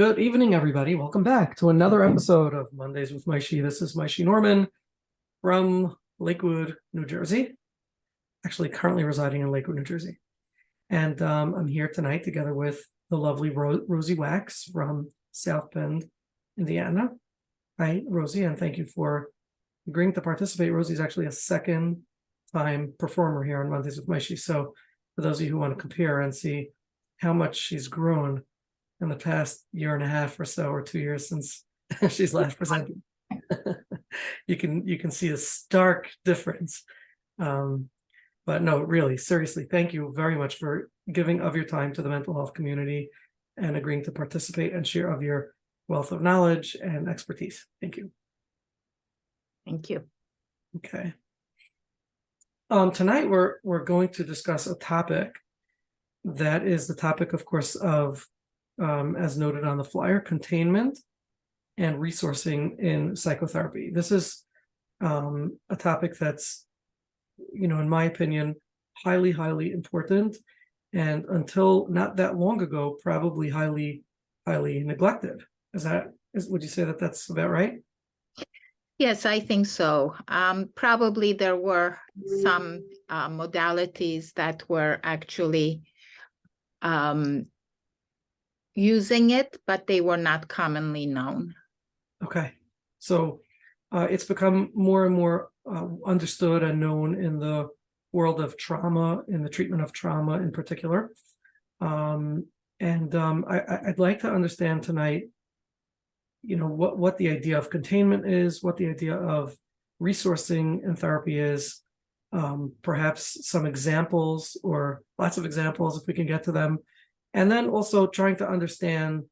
Good evening, everybody. Welcome back to another episode of Mondays with Maishi. This is Maishi Norman from Lakewood, New Jersey. Actually, currently residing in Lakewood, New Jersey. And I'm here tonight together with the lovely Rozi Wax from South Bend, Indiana. Hi, Rozi, and thank you for agreeing to participate. Rozi is actually a second-time performer here on Mondays with Maishi. So for those of you who want to compare and see how much she's grown in the past year and a half or so, or 2 years since she's last presented, you can see a stark difference. But no, really, seriously, thank you very much for giving of your time to the mental health community and agreeing to participate and share of your wealth of knowledge and expertise. Thank you. Thank you. Okay. Tonight we're going to discuss a topic that is the topic, of course, of as noted on the flyer, containment and resourcing in psychotherapy. This is a topic that's, in my opinion, highly, highly important, and until not that long ago, probably highly, highly neglected. Would you say that that's about right? Yes, I think so. Probably there were some modalities that were actually using it, but they were not commonly known. Okay, so it's become more and more understood and known in the world of trauma, in the treatment of trauma in particular. I'd like to understand tonight, what the idea of containment is, what the idea of resourcing in therapy is, perhaps some examples or lots of examples if we can get to them. And then also trying to understand,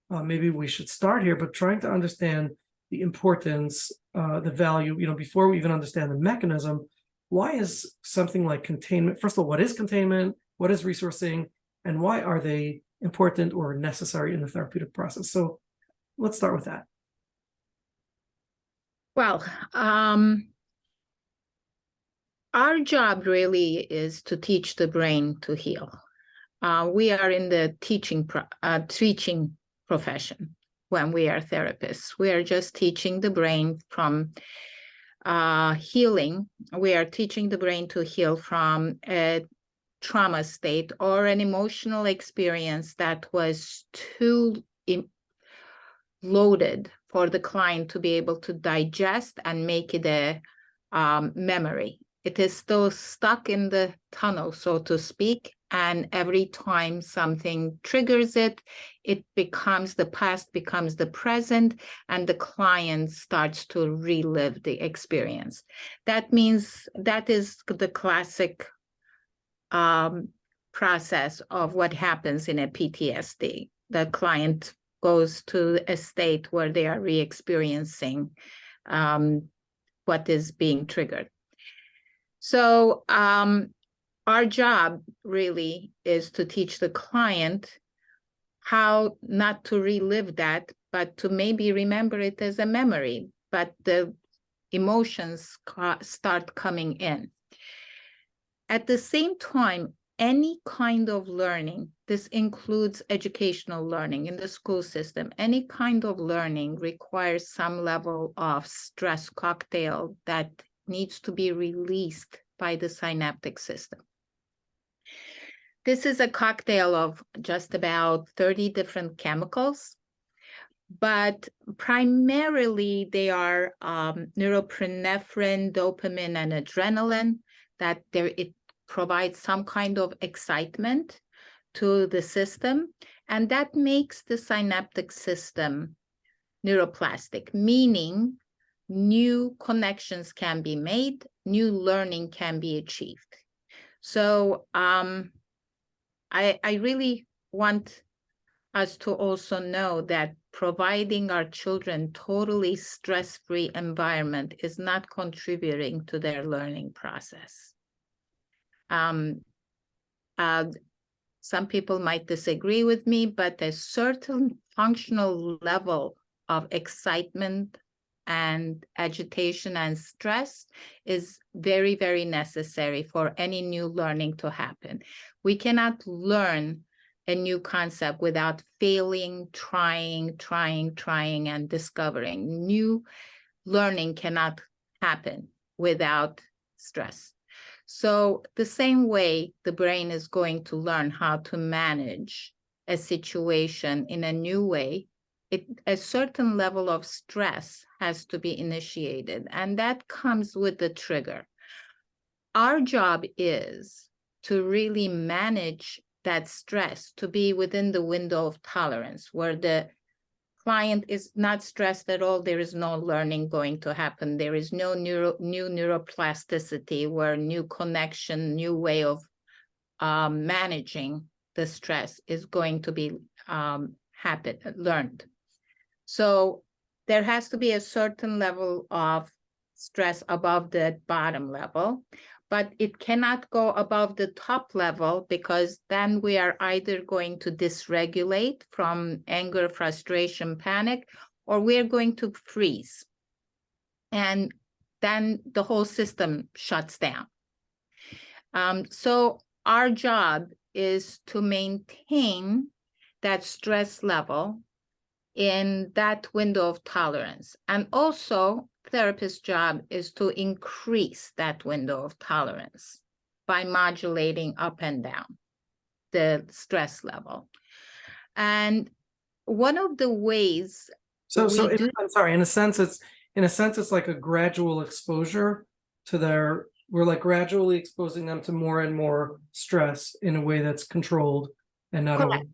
maybe we should start here, but trying to understand the importance, the value, before we even understand the mechanism. Why is something like containment, first of all, what is containment, what is resourcing, and why are they important or necessary in the therapeutic process? So let's start with that. Well, our job really is to teach the brain to heal. We are in the teaching profession when we are therapists. We are just teaching the brain from healing. We are teaching the brain to heal from a trauma state or an emotional experience that was too loaded for the client to be able to digest and make it a memory. It is still stuck in the tunnel, so to speak, and every time something triggers it, it becomes the past, becomes the present, and the client starts to relive the experience. That means that is the classic process of what happens in a PTSD. The client goes to a state where they are re-experiencing what is being triggered. So our job really is to teach the client how not to relive that, but to maybe remember it as a memory, but the emotions start coming in. At the same time, any kind of learning, this includes educational learning in the school system, any kind of learning requires some level of stress cocktail that needs to be released by the synaptic system. This is a cocktail of just about 30 different chemicals, but primarily they are norepinephrine, dopamine, and adrenaline, that it provides some kind of excitement to the system, and that makes the synaptic system neuroplastic, meaning new connections can be made, new learning can be achieved. So I really want us to also know that providing our children totally stress-free environment is not contributing to their learning process. Some people might disagree with me, but a certain functional level of excitement and agitation and stress is very, very necessary for any new learning to happen. We cannot learn a new concept without failing, trying, and discovering. New learning cannot happen without stress. So the same way the brain is going to learn how to manage a situation in a new way, a certain level of stress has to be initiated, and that comes with the trigger. Our job is to really manage that stress, to be within the window of tolerance where the client is not stressed at all. There is no learning going to happen. There is no new neuroplasticity, where new connection, new way of managing the stress is going to be learned. So there has to be a certain level of stress above the bottom level, but it cannot go above the top level, because then we are either going to dysregulate from anger, frustration, panic, or we're going to freeze. And then the whole system shuts down. So our job is to maintain that stress level in that window of tolerance. And also, therapist's job is to increase that window of tolerance by modulating up and down the stress level. And one of the ways I'm sorry, in a sense it's like a gradual exposure to we're like gradually exposing them to more and more stress in a way that's controlled and not correct.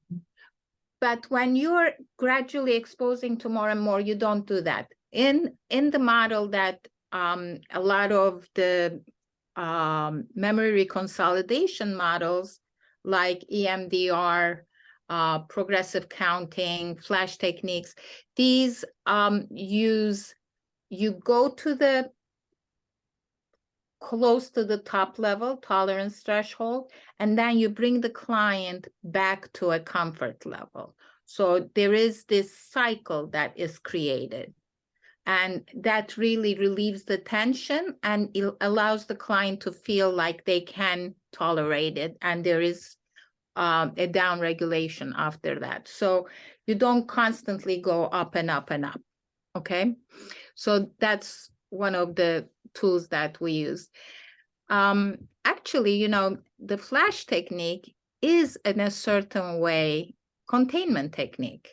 But when you're gradually exposing to more and more, you don't do that. In the model that a lot of the memory reconsolidation models like EMDR, progressive counting, flash techniques, these you go to the close to the top level tolerance threshold, and then you bring the client back to a comfort level. So there is this cycle that is created, and that really relieves the tension, and it allows the client to feel like they can tolerate it, and there is a down regulation after that. So you don't constantly go up and up and up. Okay, so that's one of the tools that we use. Actually, the flash technique is in a certain way containment technique.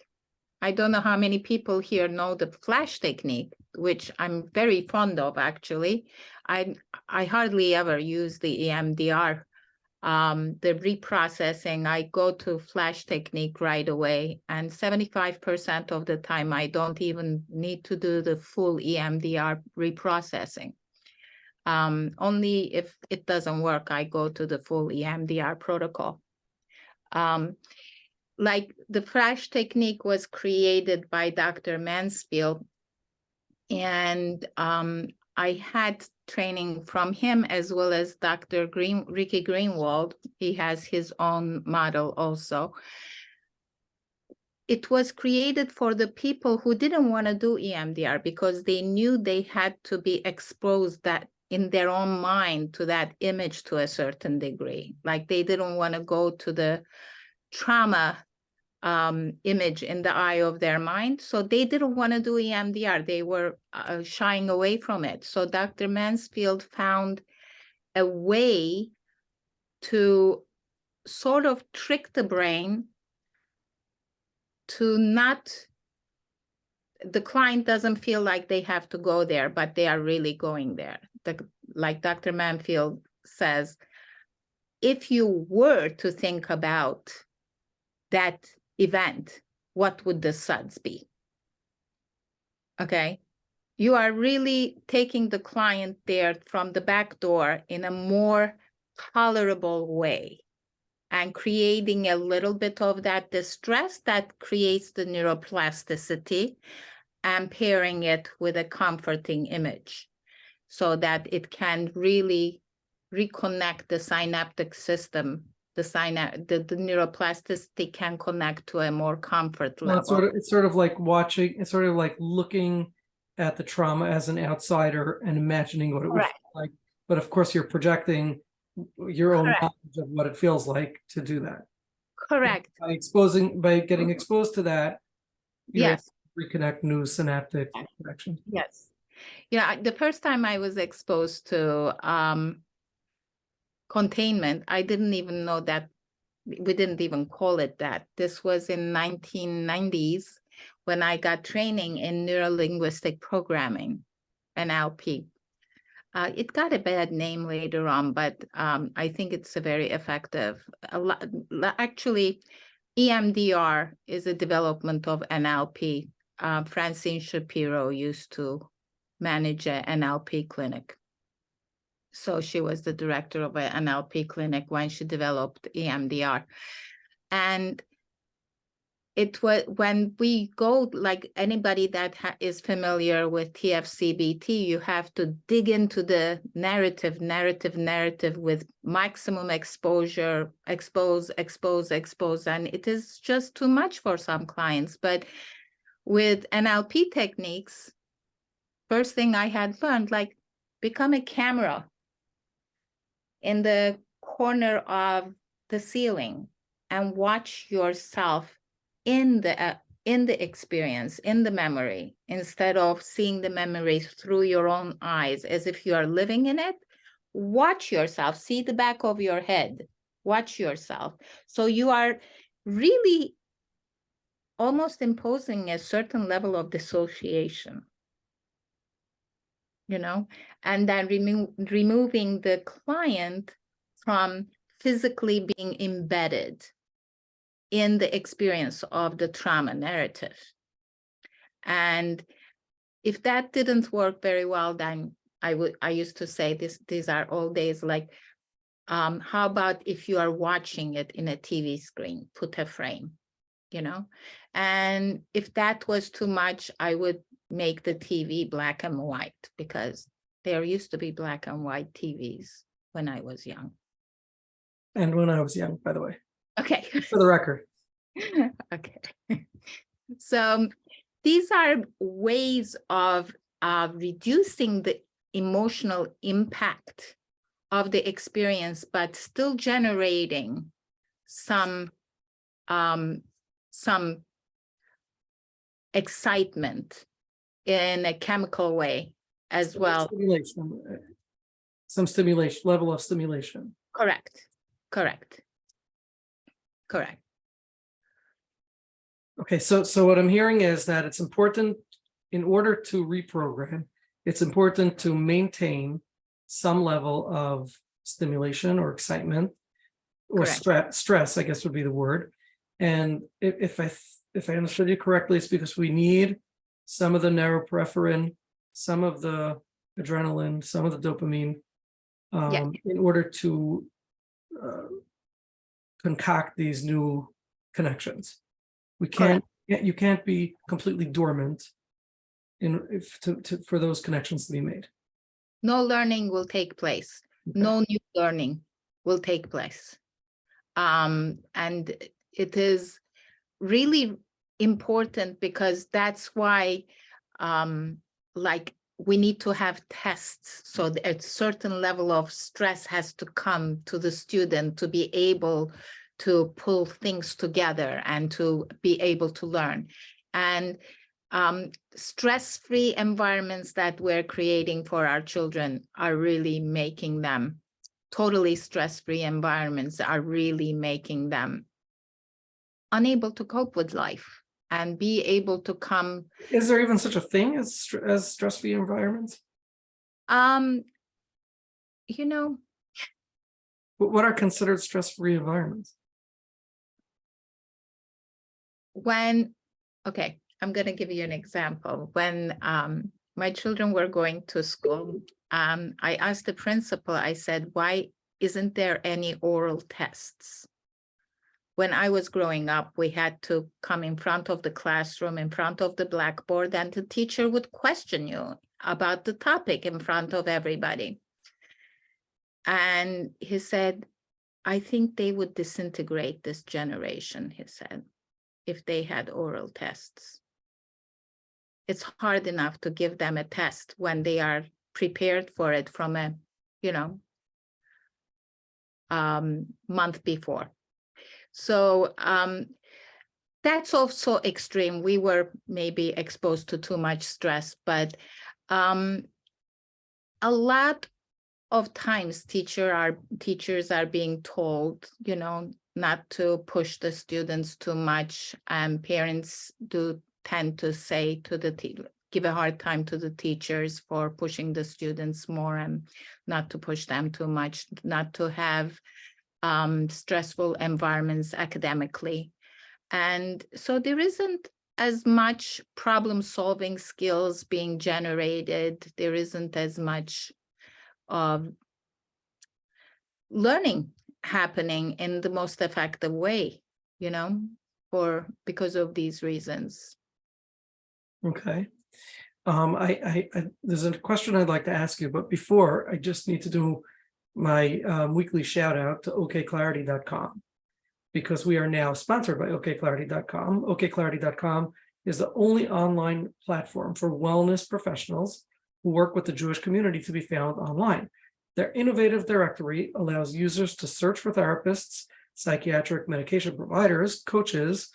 I don't know how many people here know the flash technique, which I'm very fond of, actually. I hardly ever use the EMDR, the reprocessing. I go to flash technique right away, and 75% of the time I don't even need to do the full EMDR reprocessing. Only if it doesn't work, I go to the full EMDR protocol. Like the flash technique was created by Dr. Mansfield, and I had training from him, as well as Dr. Ricky Greenwald. He has his own model also. It was created for the people who didn't want to do EMDR because they knew they had to be exposed that in their own mind to that image to a certain degree. Like they didn't want to go to the trauma image in the eye of their mind. So they didn't want to do EMDR. They were shying away from it. So Dr. Mansfield found a way to sort of trick the brain to the client doesn't feel like they have to go there, but they are really going there. Like Dr. Mansfield says, if you were to think about that event, what would the suds be? Okay. You are really taking the client there from the back door in a more tolerable way and creating a little bit of that distress that creates the neuroplasticity, and pairing it with a comforting image so that it can really reconnect the synaptic system. The neuroplasticity can connect to a more comfort level. It's sort of like watching, it's sort of like looking at the trauma as an outsider and imagining what it would feel like. But of course, you're projecting your own knowledge of what it feels like to do that. Correct. By getting exposed to that, you're able Yes. to reconnect new synaptic connections. Yes. Yeah, the first time I was exposed to containment, I didn't even know that we didn't even call it that. This was in 1990s when I got training in neurolinguistic programming, NLP. It got a bad name later on, but I think it's a very effective. Actually, EMDR is a development of NLP. Francine Shapiro used to manage an NLP clinic. So she was the director of an NLP clinic when she developed EMDR. And it was when we go, like anybody that is familiar with TFCBT, you have to dig into the narrative with maximum exposure, expose, and it is just too much for some clients. But with NLP techniques, first thing I had learned, like, become a camera in the corner of the ceiling and watch yourself in the experience, in the memory, instead of seeing the memory through your own eyes as if you are living in it. Watch yourself, see the back of your head, watch yourself. So you are really almost imposing a certain level of dissociation, and then removing the client from physically being embedded in the experience of the trauma narrative. And if that didn't work very well, then I used to say these are all days like, how about if you are watching it in a TV screen, put a frame, and if that was too much, I would make the TV black and white, because there used to be black and white TVs when I was young. And when I was young, by the way. Okay. For the record. Okay. So these are ways of reducing the emotional impact of the experience, but still generating some excitement in a chemical way as well. Some stimulation, level of stimulation. Correct. Okay, so what I'm hearing is that it's important, in order to reprogram, it's important to maintain some level of stimulation or excitement or stress, I guess would be the word. And if I understood you correctly, it's because we need some of the neuroperipherin, some of the adrenaline, some of the dopamine, in order to concoct these new connections. You can't be completely dormant for those connections to be made. No learning will take place. Okay. No new learning will take place. And it is really important, because that's why we need to have tests, so that a certain level of stress has to come to the student to be able to pull things together and to be able to learn. And stress-free environments that we're creating for our children are really making them, totally stress-free environments are really making them unable to cope with life and be able to come. Is there even such a thing as stress-free environments? What are considered stress-free environments? Okay, I'm going to give you an example. When my children were going to school, I asked the principal, I said, why isn't there any oral tests? When I was growing up, we had to come in front of the classroom, in front of the blackboard, and the teacher would question you about the topic in front of everybody. And he said, I think they would disintegrate this generation, he said, if they had oral tests. It's hard enough to give them a test when they are prepared for it from a, month before. So that's also extreme. We were maybe exposed to too much stress, but a lot of times teachers are being told, not to push the students too much. Parents do tend to say to give a hard time to the teachers for pushing the students more and not to push them too much, not to have stressful environments academically. And so there isn't as much problem-solving skills being generated. There isn't as much learning happening in the most effective way, because of these reasons. Okay. I there's a question I'd like to ask you, but before, I just need to do my weekly shout out to OKclarity.com, because we are now sponsored by OKclarity.com. OKclarity.com is the only online platform for wellness professionals who work with the Jewish community to be found online. Their innovative directory allows users to search for therapists, psychiatric medication providers, coaches,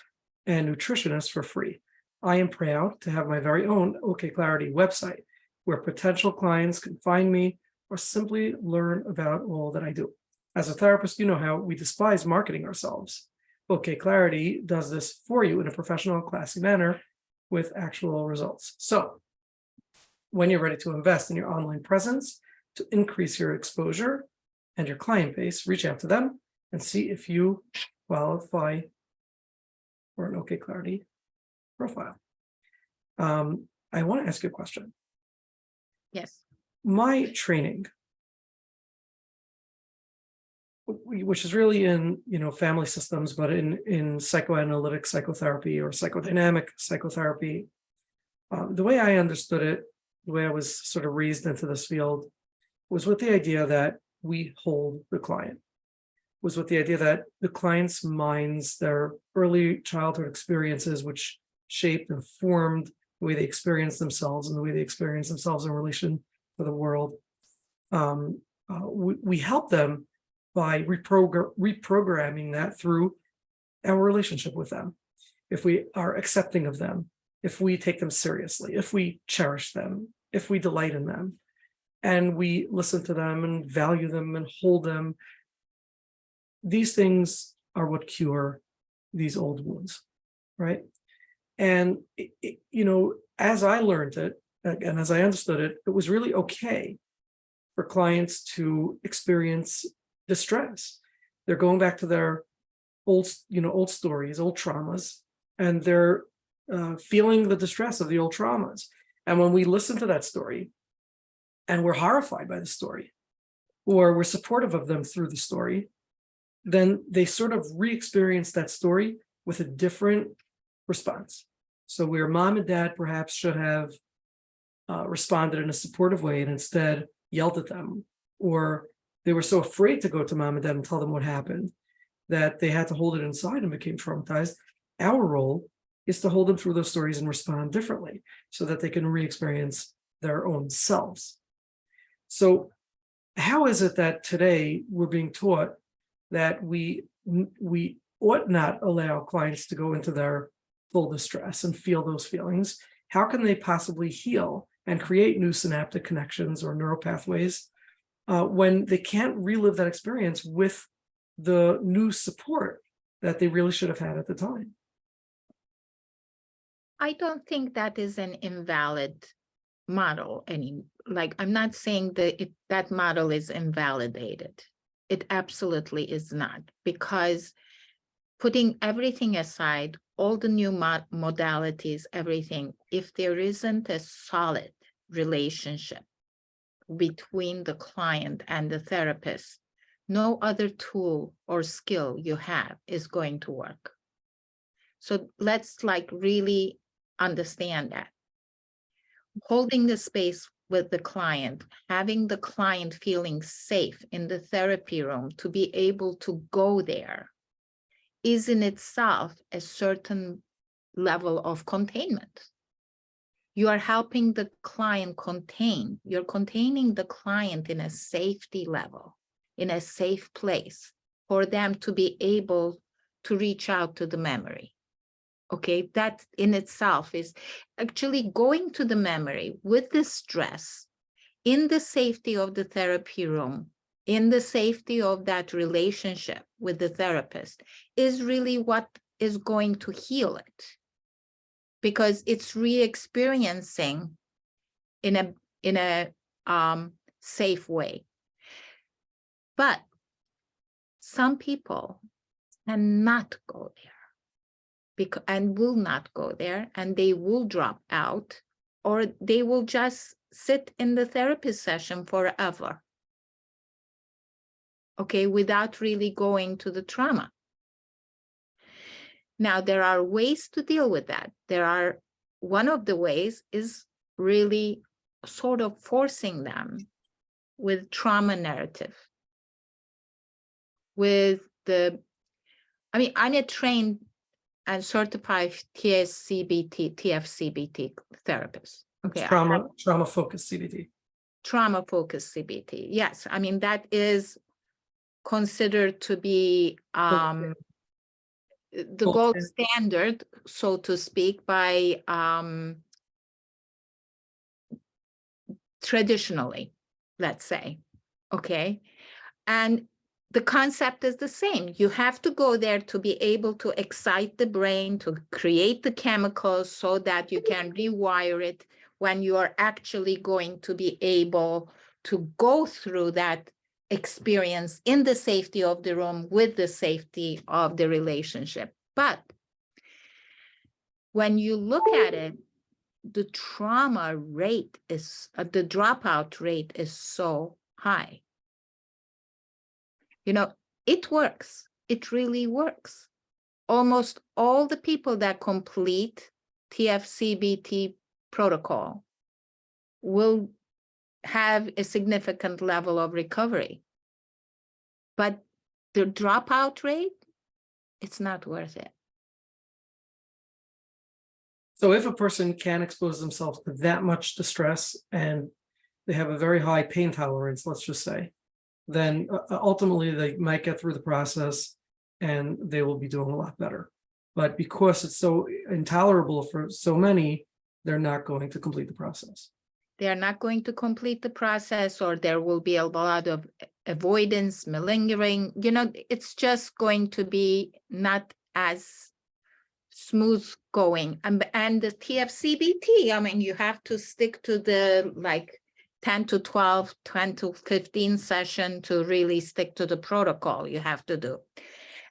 and nutritionists for free. I am proud to have my very own OKclarity website where potential clients can find me or simply learn about all that I do. As a therapist, you know how we despise marketing ourselves. OKclarity does this for you in a professional, classy manner with actual results. So when you're ready to invest in your online presence to increase your exposure and your client base, reach out to them and see if you qualify for an OKclarity profile. I want to ask you a question. Yes. My training, which is really in family systems, but in psychoanalytic psychotherapy or psychodynamic psychotherapy, the way I understood it, the way I was sort of raised into this field, was with the idea that we hold the client, was with the idea that the client's minds, their early childhood experiences, which shaped and formed the way they experience themselves and the way they experience themselves in relation to the world. We help them by reprogramming that through our relationship with them. If we are accepting of them, if we take them seriously, if we cherish them, if we delight in them, and we listen to them and value them and hold them, these things are what cure these old wounds, right? And, as I learned it, and as I understood it, it was really okay for clients to experience distress. They're going back to their old stories, old traumas, and they're feeling the distress of the old traumas. And when we listen to that story and we're horrified by the story, or we're supportive of them through the story, then they sort of re-experience that story with a different response. So where mom and dad perhaps should have responded in a supportive way and instead yelled at them, or they were so afraid to go to mom and dad and tell them what happened that they had to hold it inside and became traumatized. Our role is to hold them through those stories and respond differently so that they can re-experience their own selves. So how is it that today we're being taught that we ought not allow clients to go into their full distress and feel those feelings? How can they possibly heal and create new synaptic connections or neural pathways when they can't relive that experience with the new support that they really should have had at the time? I don't think that is an invalid model. I'm not saying that model is invalidated. It absolutely is not, because putting everything aside, all the new modalities, everything, if there isn't a solid relationship between the client and the therapist, no other tool or skill you have is going to work. So let's really understand that. Holding the space with the client, having the client feeling safe in the therapy room to be able to go there is in itself a certain level of containment. You are helping the client contain. You're containing the client in a safety level, in a safe place for them to be able to reach out to the memory. Okay, that in itself is actually going to the memory with the stress in the safety of the therapy room, in the safety of that relationship with the therapist is really what is going to heal it, because it's re-experiencing in a safe way. But some people cannot go there and will not go there, and they will drop out, or they will just sit in the therapy session forever, okay, without really going to the trauma. Now, there are ways to deal with that. One of the ways is really sort of forcing them with trauma narrative, with I'm a trained and certified TFCBT therapist. Okay, trauma-focused CBT. Trauma-focused CBT. Yes, that is considered to be the gold standard, so to speak, by traditionally, let's say. Okay, and the concept is the same. You have to go there to be able to excite the brain, to create the chemicals so that you can rewire it when you are actually going to be able to go through that experience in the safety of the room with the safety of the relationship. But when you look at it, the trauma rate the dropout rate is so high. It works. It really works. Almost all the people that complete TFCBT protocol will have a significant level of recovery. But the dropout rate, it's not worth it. So if a person can expose themselves to that much distress and they have a very high pain tolerance, let's just say, then ultimately they might get through the process and they will be doing a lot better. But because it's so intolerable for so many, they're not going to complete the process. They're not going to complete the process, or there will be a lot of avoidance, malingering. It's just going to be not as smooth going. And the TFCBT, you have to stick to the 10 to 12, 10 to 15 session to really stick to the protocol you have to do.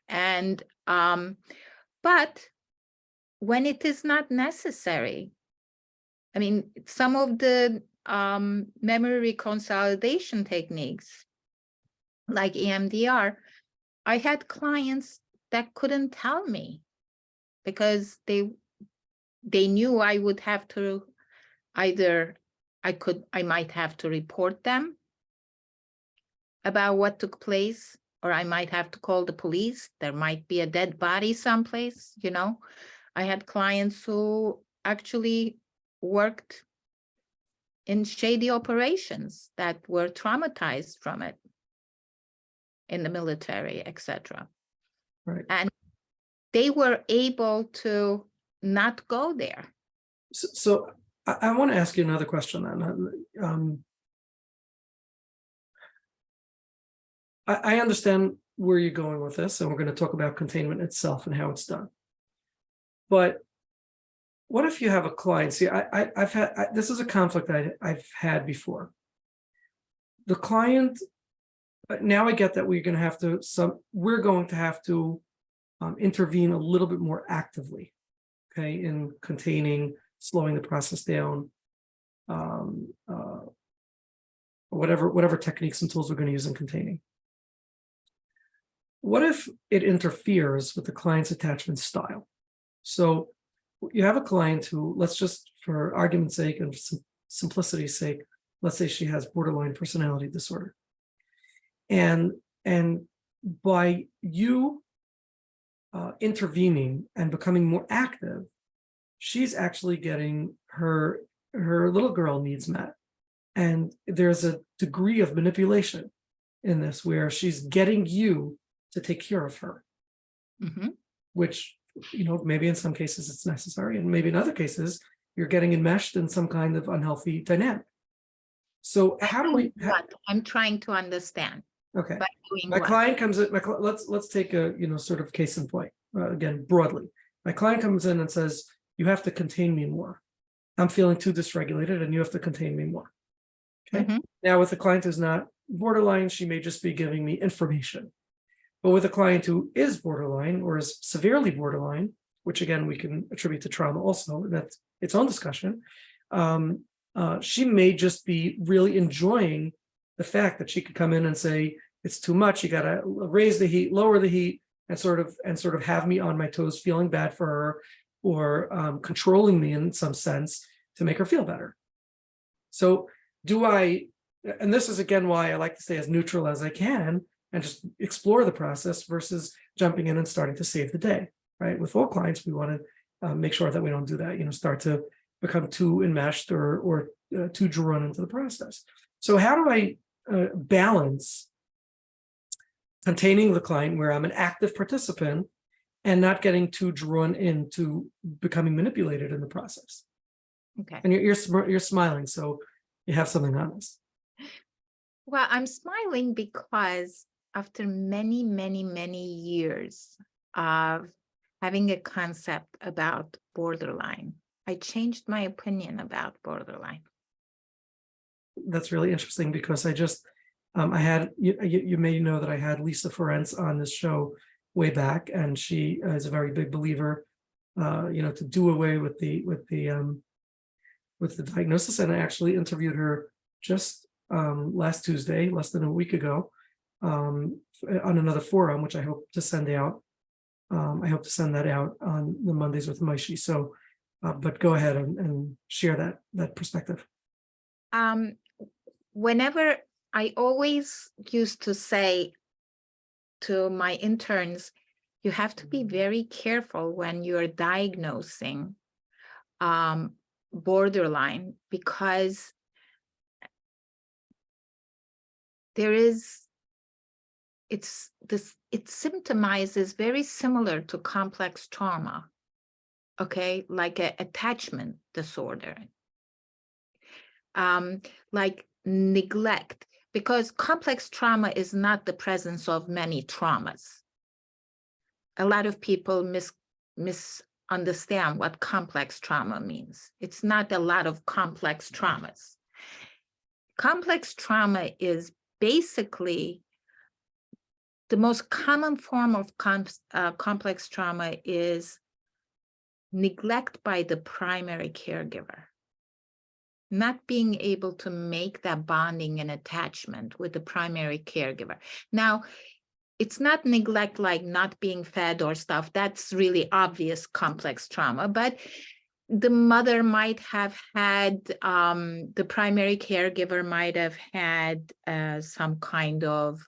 And, but when it is not necessary, some of the memory consolidation techniques, like EMDR, I had clients that couldn't tell me because they knew I would have to I might have to report them about what took place, or I might have to call the police. There might be a dead body someplace, I had clients who actually worked in shady operations that were traumatized from it in the military, etc. Right. And they were able to not go there. So I want to ask you another question then. I understand where you're going with this, and we're going to talk about containment itself and how it's done. But what if you have a client? See, I've had this is a conflict I've had before. The client, now I get that we're going to have to intervene a little bit more actively, okay, in containing, slowing the process down, whatever techniques and tools we're going to use in containing. What if it interferes with the client's attachment style? So you have a client who, let's just, for argument's sake and simplicity's sake, let's say she has borderline personality disorder. And by you intervening and becoming more active, she's actually getting her little girl needs met. And there's a degree of manipulation in this where she's getting you to take care of her. Mhm. which, maybe in some cases it's necessary, and maybe in other cases you're getting enmeshed in some kind of unhealthy dynamic. So how do we? What? I'm trying to understand. Okay, By doing my what? client comes in. Let's take a sort of case in point again broadly. My client comes in and says, "You have to contain me more. I'm feeling too dysregulated, and you have to contain me more." Okay. Mhm. Now, with a client who's not borderline, she may just be giving me information. But with a client who is borderline or is severely borderline, which again we can attribute to trauma also, that's its own discussion. She may just be really enjoying the fact that she could come in and say, "It's too much. You got to raise the heat, lower the heat," and sort of have me on my toes, feeling bad for her, or controlling me in some sense to make her feel better. So, do I? And this is again why I like to stay as neutral as I can and just explore the process versus jumping in and starting to save the day. Right? With all clients, we want to make sure that we don't do that. Start to become too enmeshed or too drawn into the process. So how do I balance containing the client where I'm an active participant and not getting too drawn into becoming manipulated in the process? Okay. And you're smiling, so you have something on this. Well, I'm smiling because after many, many, many years of having a concept about borderline, I changed my opinion about borderline. That's really interesting because I just I had you may know that I had Lisa Ferenc on this show way back, and she is a very big believer, to do away with the diagnosis. And I actually interviewed her just last Tuesday, less than a week ago, on another forum, which I hope to send out. I hope to send that out on the Mondays with Maishi. So, but go ahead and share that perspective. Whenever I always used to say to my interns, you have to be very careful when you're diagnosing borderline, because it symptomizes very similar to complex trauma, okay, like an attachment disorder, like neglect, because complex trauma is not the presence of many traumas. A lot of people misunderstand what complex trauma means. It's not a lot of complex traumas. Complex trauma is basically the most common form of complex trauma is neglect by the primary caregiver, not being able to make that bonding and attachment with the primary caregiver. Now, it's not neglect like not being fed or stuff. That's really obvious complex trauma, but the mother might have had, the primary caregiver might have had some kind of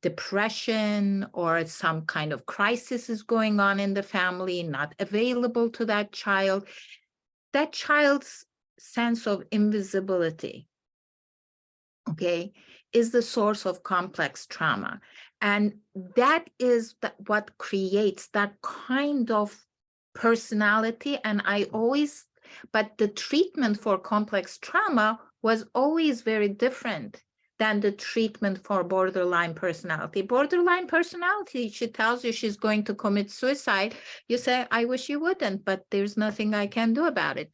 depression or some kind of crisis is going on in the family, not available to that child. That child's sense of invisibility, okay, is the source of complex trauma. And that is what creates that kind of personality. And but the treatment for complex trauma was always very different than the treatment for borderline personality. Borderline personality, she tells you she's going to commit suicide. You say, I wish you wouldn't, but there's nothing I can do about it,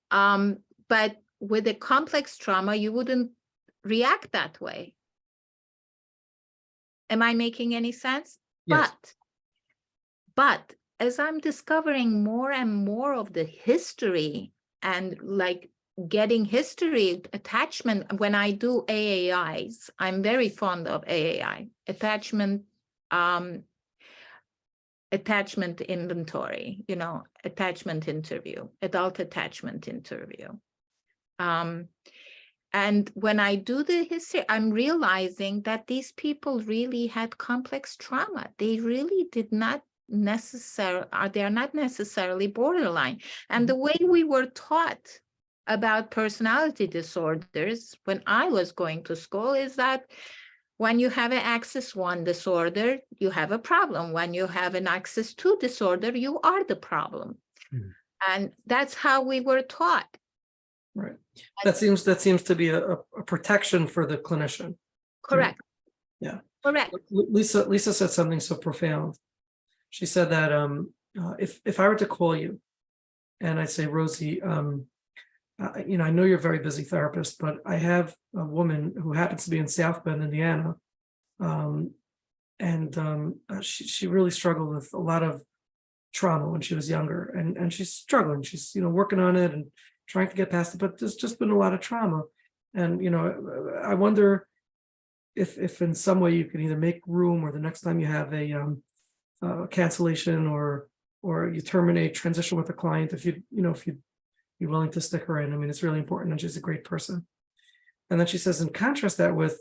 But with a complex trauma, you wouldn't react that way. Am I making any sense? Yes. But as I'm discovering more and more of the history and like getting history attachment, when I do AAIs, I'm very fond of AAI, attachment inventory, attachment interview, adult attachment interview. And when I do the history, I'm realizing that these people really had complex trauma. They really did not they're not necessarily borderline. And the way we were taught about personality disorders when I was going to school is that, When you have an axis 1 disorder, you have a problem. When you have an axis 2 disorder, you are the problem. And that's how we were taught. Right. That seems to be a protection for the clinician. Correct. Yeah. Correct. Lisa said something so profound. She said that if I were to call you and I say, Rozi, I know you're a very busy therapist, but I have a woman who happens to be in South Bend, Indiana, and she really struggled with a lot of trauma when she was younger, and she's struggling. She's working on it and trying to get past it, but there's just been a lot of trauma, and I wonder if in some way you can either make room, or the next time you have a cancellation or you terminate, transition with a client, if you'd be willing to stick her in. I mean, it's really important, and she's a great person. And then she says, in contrast that with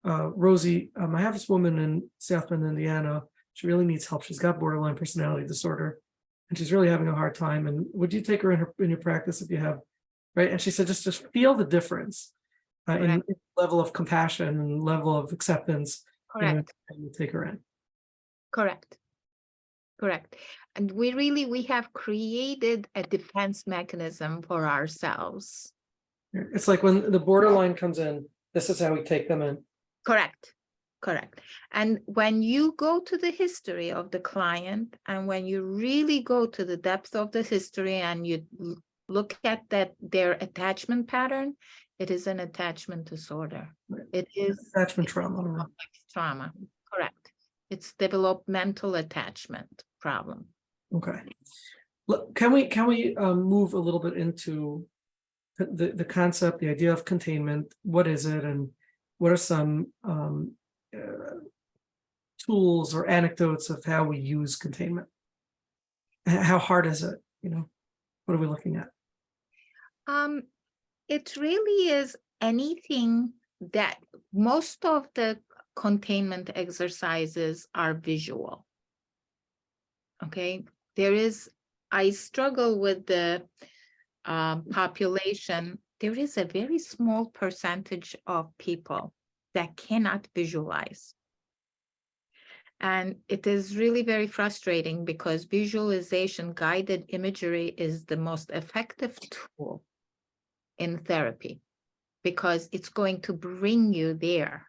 Rozi, I have this woman in South Bend, Indiana. She really needs help. She's got borderline personality disorder, and she's really having a hard time. And would you take her in your practice if you have, right? And she said, just feel the difference in level of compassion and level of acceptance. Correct. And you take her in. Correct. Correct. And we have created a defense mechanism for ourselves. It's like when the borderline comes in, this is how we take them in. Correct. Correct. And when you go to the history of the client, and when you really go to the depth of the history and you look at their attachment pattern, it is an attachment disorder. Right. It is Attachment trauma. Complex trauma. Correct. It's developmental attachment problem. Okay. Look, can we move a little bit into the concept, the idea of containment? What is it, and what are some tools or anecdotes of how we use containment? How hard is it? What are we looking at? It really is anything that most of the containment exercises are visual. Okay, I struggle with the population. There is a very small percentage of people that cannot visualize. And it is really very frustrating, because visualization, guided imagery is the most effective tool in therapy, because it's going to bring you there.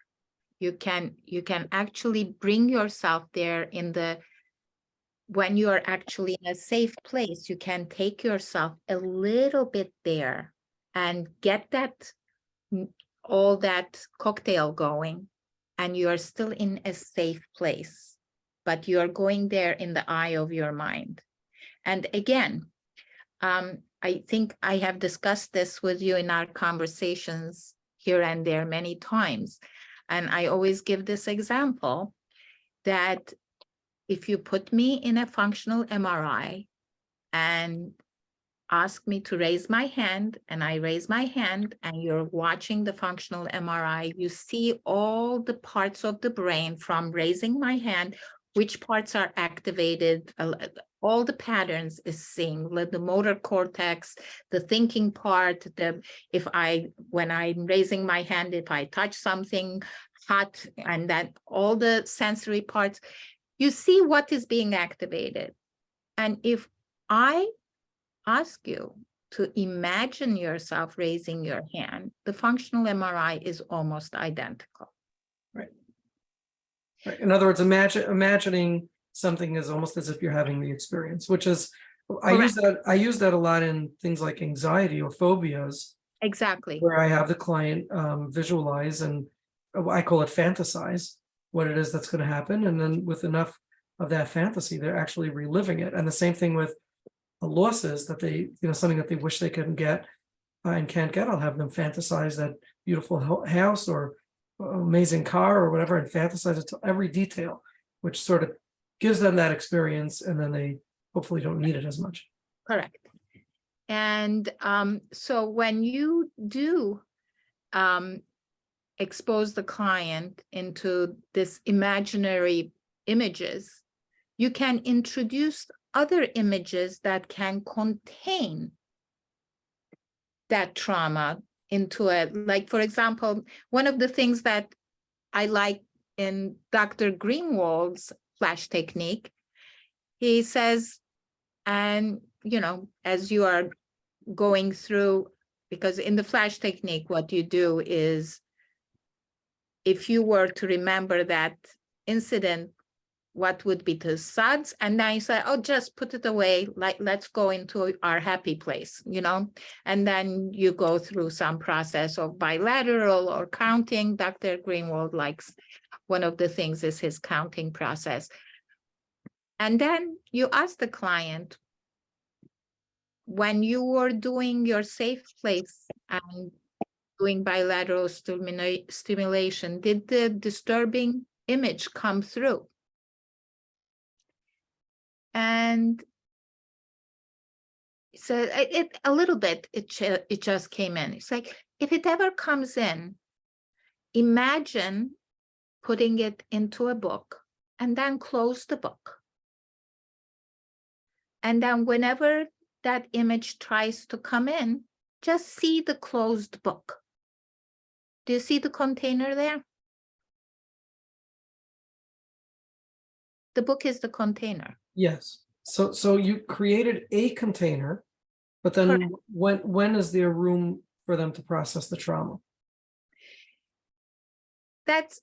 You can actually bring yourself there when you are actually in a safe place. You can take yourself a little bit there and get all that cocktail going, and you are still in a safe place, but you are going there in the eye of your mind. And again, I think I have discussed this with you in our conversations here and there many times. And I always give this example, that if you put me in a functional MRI and ask me to raise my hand, and I raise my hand, and you're watching the functional MRI, you see all the parts of the brain from raising my hand, which parts are activated, all the patterns is seeing, like the motor cortex, the thinking part, when I'm raising my hand, if I touch something hot, and that all the sensory parts, you see what is being activated. And if I ask you to imagine yourself raising your hand, the functional MRI is almost identical. Right. Right. In other words, imagining something is almost as if you're having the experience, which is, I use that a lot in things like anxiety or phobias. Exactly. Where I have the client visualize, and I call it fantasize, what it is that's going to happen. And then with enough of that fantasy, they're actually reliving it. And the same thing with losses that they, something that they wish they couldn't get and can't get. I'll have them fantasize that beautiful house or amazing car or whatever, and fantasize it to every detail, which sort of gives them that experience, and then they hopefully don't need it as much. Correct. And so when you do expose the client into this imaginary images, you can introduce other images that can contain that trauma into it. Like, for example, one of the things that I like in Dr. Greenwald's flash technique, he says, and, you know, as you are going through, because in the flash technique, what you do is, if you were to remember that incident, what would be the suds? And then you say, oh, just put it away. Like, let's go into our happy place, you know? And then you go through some process of bilateral or counting. Dr. Greenwald likes, one of the things is his counting process. And then you ask the client, when you were doing your safe place and doing bilateral stimulation, did the disturbing image come through? And so it a little bit, it just came in. It's like, if it ever comes in, imagine putting it into a book and then close the book. And then whenever that image tries to come in, just see the closed book. Do you see the container there? The book is the container. Yes. So you created a container, but then when is there room for them to process the trauma? That's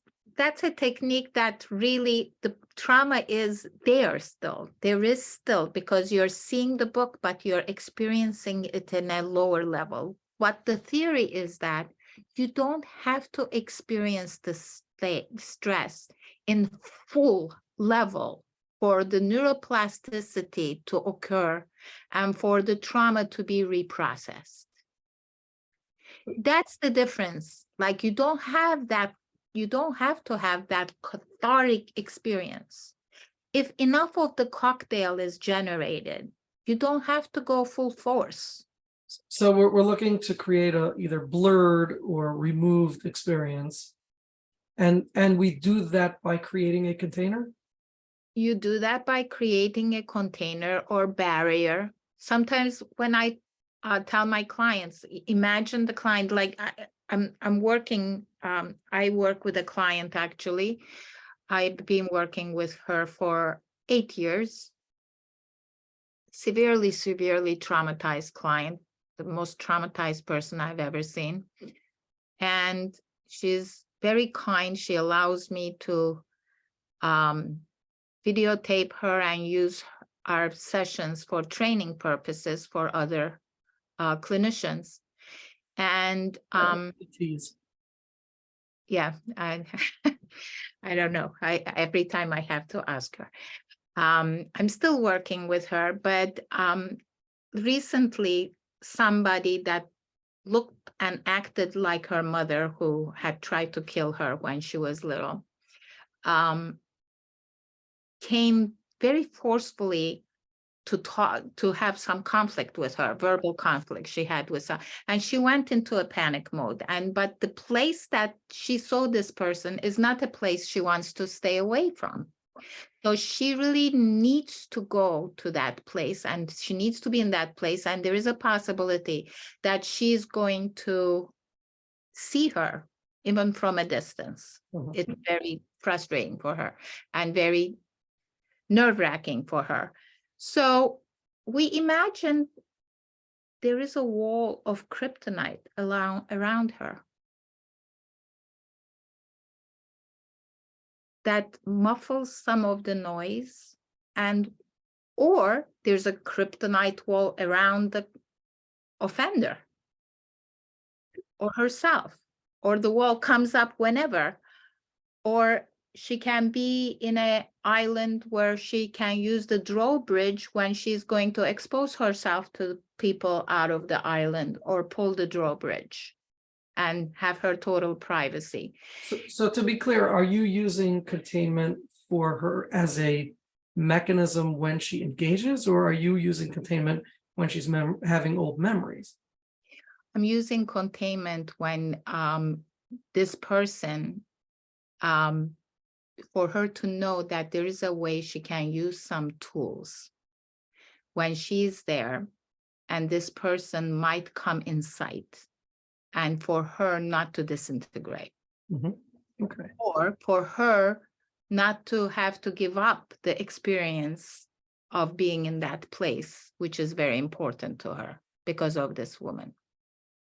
a technique that really, the trauma is there still. There is still, because you're seeing the book, but you're experiencing it in a lower level. What the theory is that you don't have to experience the stress in full level for the neuroplasticity to occur and for the trauma to be reprocessed. That's the difference. Like, you don't have to have that cathartic experience. If enough of the cocktail is generated, you don't have to go full force. So we're looking to create a either blurred or removed experience. And we do that by creating a container? You do that by creating a container or barrier. Sometimes when I tell my clients, imagine the client, like I'm working, I work with a client actually. I've been working with her for 8 years. Severely traumatized client, the most traumatized person I've ever seen. And she's very kind. She allows me to videotape her and use our sessions for training purposes for other clinicians. And yeah, I don't know. Every time I have to ask her. I'm still working with her, but recently somebody that looked and acted like her mother, who had tried to kill her when she was little, came very forcefully to have some conflict with her, verbal conflict she had with her, and she went into a panic mode. But the place that she saw this person is not a place she wants to stay away from. So she really needs to go to that place, and she needs to be in that place. And there is a possibility that she's going to see her even from a distance. Mhm. It's very frustrating for her and very nerve-wracking for her. So we imagine there is a wall of kryptonite around her that muffles some of the noise, or there's a kryptonite wall around the offender or herself, or the wall comes up whenever, or she can be in an island where she can use the drawbridge when she's going to expose herself to people out of the island, or pull the drawbridge and have her total privacy. So to be clear, are you using containment for her as a mechanism when she engages, or are you using containment when she's having old memories? I'm using containment when this person, for her to know that there is a way she can use some tools when she's there, and this person might come in sight, and for her not to disintegrate. Mhm. Okay. or for her not to have to give up the experience of being in that place, which is very important to her because of this woman.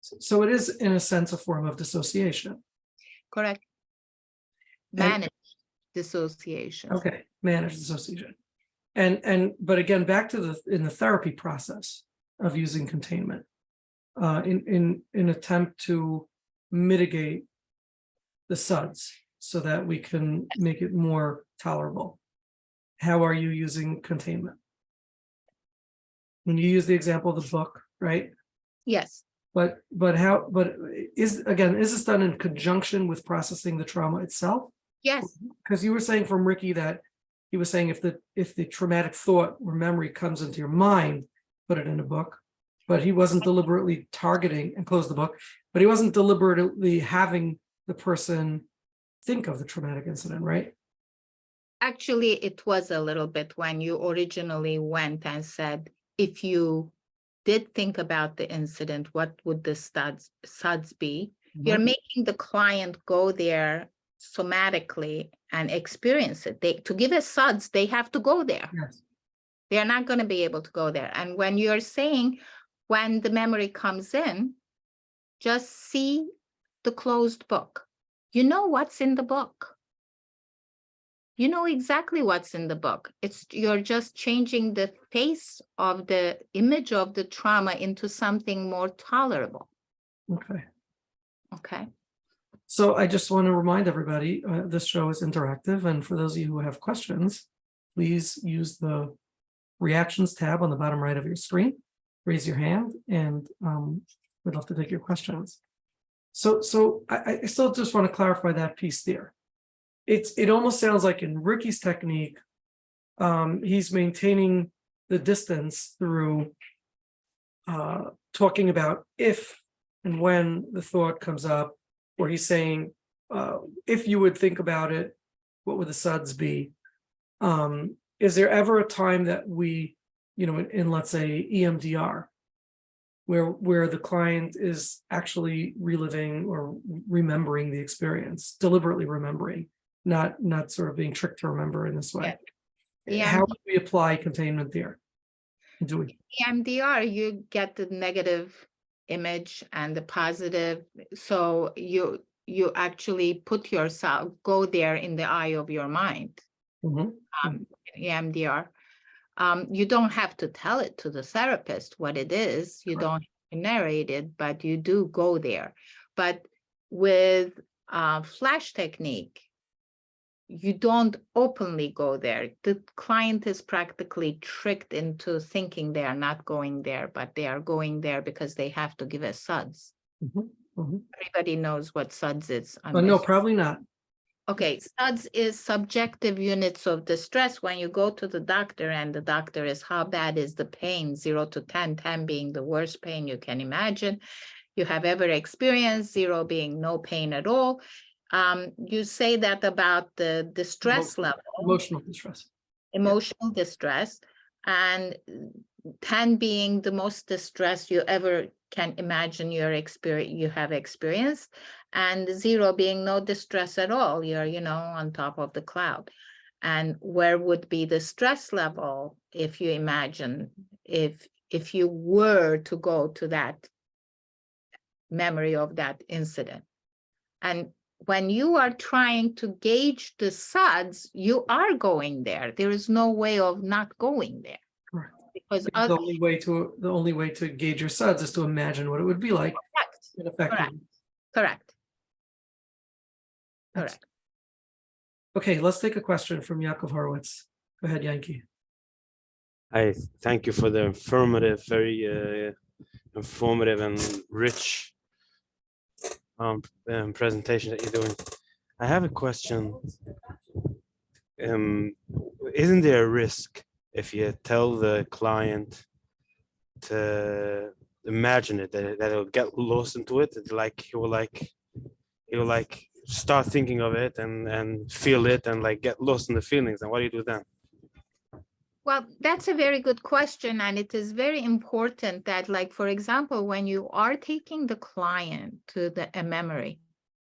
So it is, in a sense, a form of dissociation. Correct. Managed dissociation. Okay, managed dissociation. But again, back to in the therapy process of using containment, in attempt to mitigate the SUDS so that we can make it more tolerable. How are you using containment? When you use the example of the book, right? Yes. But is this done in conjunction with processing the trauma itself? Yes. Because you were saying from Ricky that he was saying if the traumatic thought or memory comes into your mind, put it in a book. But he wasn't deliberately targeting, and close the book, but he wasn't deliberately having the person think of the traumatic incident, right? Actually, it was a little bit when you originally went and said, if you did think about the incident, what would the SUDS be? You're making the client go there somatically and experience it. To give a SUDS, they have to go there. Yes. They're not going to be able to go there. And when you're saying, when the memory comes in, just see the closed book. You know what's in the book. You know exactly what's in the book. You're just changing the face of the image of the trauma into something more tolerable. Okay. Okay. So I just want to remind everybody, this show is interactive, and for those of you who have questions, please use the reactions tab on the bottom right of your screen. Raise your hand, and we'd love to take your questions. So I still just want to clarify that piece there. It almost sounds like in Ricky's technique, he's maintaining the distance through talking about if and when the thought comes up, or he's saying, if you would think about it, what would the SUDS be? Is there ever a time that we, in let's say EMDR, where the client is actually reliving or remembering the experience, deliberately remembering, not sort of being tricked to remember in this way? Yeah. How do we apply containment there? EMDR, you get the negative image and the positive. So you actually put yourself, go there in the eye of your mind. EMDR. You don't have to tell it to the therapist what it is. You don't have to narrate it, but you do go there. But with flash technique, you don't openly go there. The client is practically tricked into thinking they are not going there, but they are going there because they have to give a SUDS. Everybody knows what SUDS is. No, probably not. Okay, SUDS is subjective units of distress. When you go to the doctor and the doctor is, how bad is the pain? 0 to 10, 10 being the worst pain you can imagine you have ever experienced, 0 being no pain at all. You say that about the distress level. Emotional distress. Emotional distress, and 10 being the most distress you ever can imagine you have experienced, and 0 being no distress at all. You're, on top of the cloud. And where would be the stress level if you imagine, if you were to go to that memory of that incident? And when you are trying to gauge the SUDS, you are going there. There is no way of not going there. Correct. Because the only way to gauge your SUDS is to imagine what it would be like. Correct. Okay, let's take a question from Yaakov Horowitz. Go ahead, Yankee. I thank you for the very informative and rich presentation that you're doing. I have a question. Isn't there a risk if you tell the client to imagine it, that it'll get lost into it? He will start thinking of it and feel it and get lost in the feelings. And what do you do then? Well, that's a very good question. And it is very important that, for example, when you are taking the client to a memory,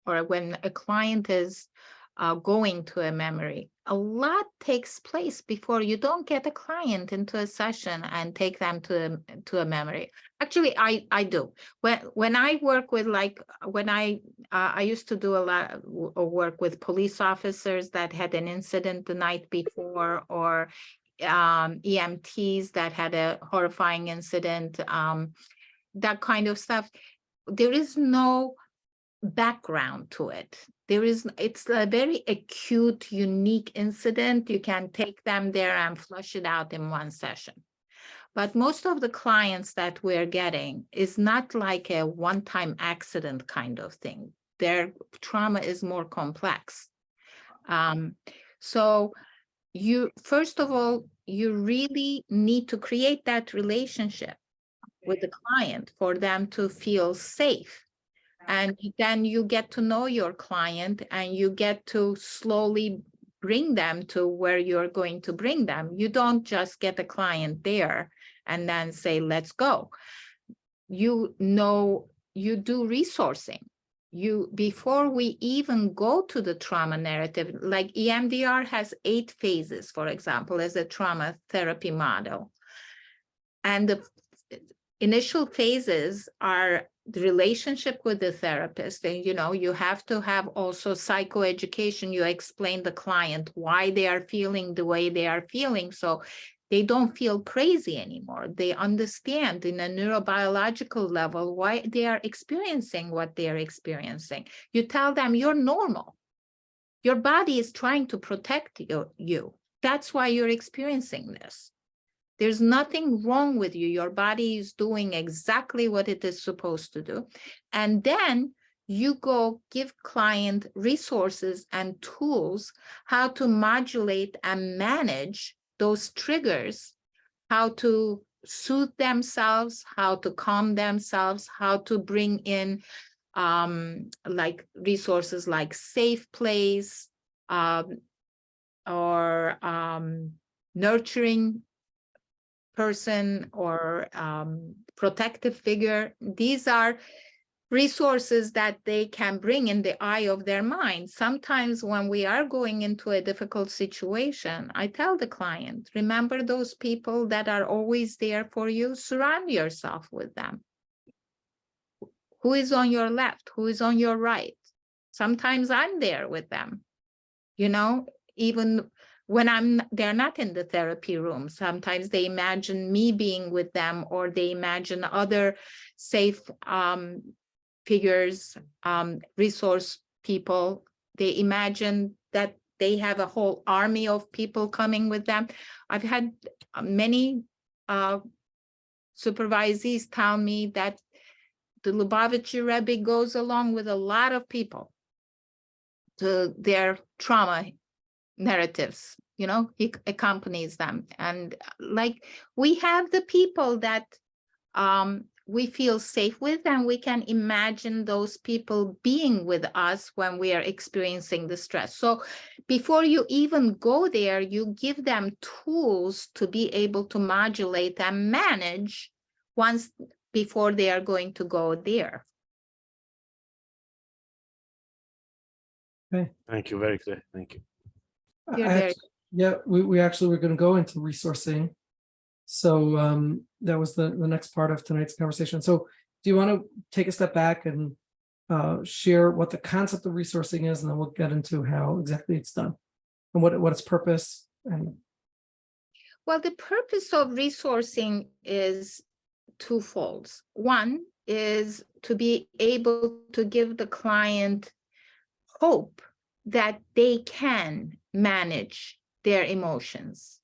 or when a client is going to a memory, a lot takes place before you don't get a client into a session and take them to a memory. Actually, I do. When I work with, like, when I used to do a lot of work with police officers that had an incident the night before, or EMTs that had a horrifying incident, that kind of stuff. There is no background to it. It's a very acute, unique incident. You can take them there and flush it out in one session. But most of the clients that we're getting is not like a one-time accident kind of thing. Their trauma is more complex. So first of all, you really need to create that relationship with the client for them to feel safe. And then you get to know your client, and you get to slowly bring them to where you're going to bring them. You don't just get a client there and then say, let's go. You do resourcing. Before we even go to the trauma narrative, like EMDR has 8 phases, for example, as a trauma therapy model. And the initial phases are the relationship with the therapist. And, you have to have also psychoeducation. You explain the client why they are feeling the way they are feeling, so they don't feel crazy anymore. They understand in a neurobiological level why they are experiencing what they are experiencing. You tell them you're normal. Your body is trying to protect you. That's why you're experiencing this. There's nothing wrong with you. Your body is doing exactly what it is supposed to do. And then you go give client resources and tools how to modulate and manage those triggers, how to soothe themselves, how to calm themselves, how to bring in like resources like safe place, or nurturing person, or protective figure. These are resources that they can bring in the eye of their mind. Sometimes when we are going into a difficult situation, I tell the client, remember those people that are always there for you? Surround yourself with them. Who is on your left? Who is on your right? Sometimes I'm there with them, even when they're not in the therapy room. Sometimes they imagine me being with them, or they imagine other safe figures, resource people. They imagine that they have a whole army of people coming with them. I've had many supervisees tell me that the Lubavitcher Rebbe goes along with a lot of people to their trauma narratives. He accompanies them. And like, we have the people that we feel safe with, and we can imagine those people being with us when we are experiencing the stress. So before you even go there, you give them tools to be able to modulate and manage before they are going to go there. Okay. Thank you. Very clear. Thank you. Yeah, we actually were going to go into resourcing. So that was the next part of tonight's conversation. So do you want to take a step back and share what the concept of resourcing is, and then we'll get into how exactly it's done and what its purpose and. Well, the purpose of resourcing is twofold. One is to be able to give the client hope that they can manage their emotions.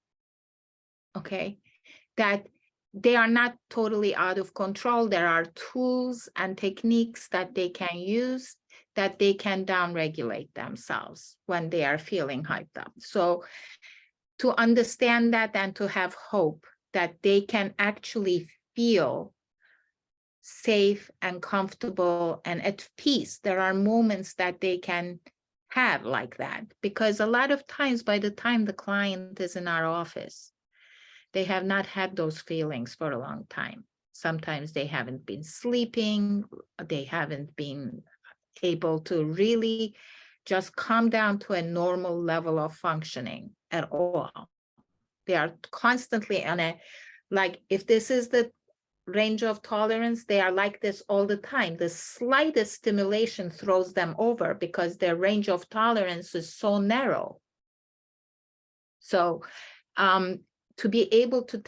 Okay, that they are not totally out of control. There are tools and techniques that they can use, that they can downregulate themselves when they are feeling hyped up. So to understand that, and to have hope that they can actually feel safe and comfortable and at peace. There are moments that they can have like that, because a lot of times by the time the client is in our office, they have not had those feelings for a long time. Sometimes they haven't been sleeping, they haven't been able to really just come down to a normal level of functioning at all. They are constantly on a, like, if this is the range of tolerance, they are like this all the time. The slightest stimulation throws them over because their range of tolerance is so narrow. So to be able to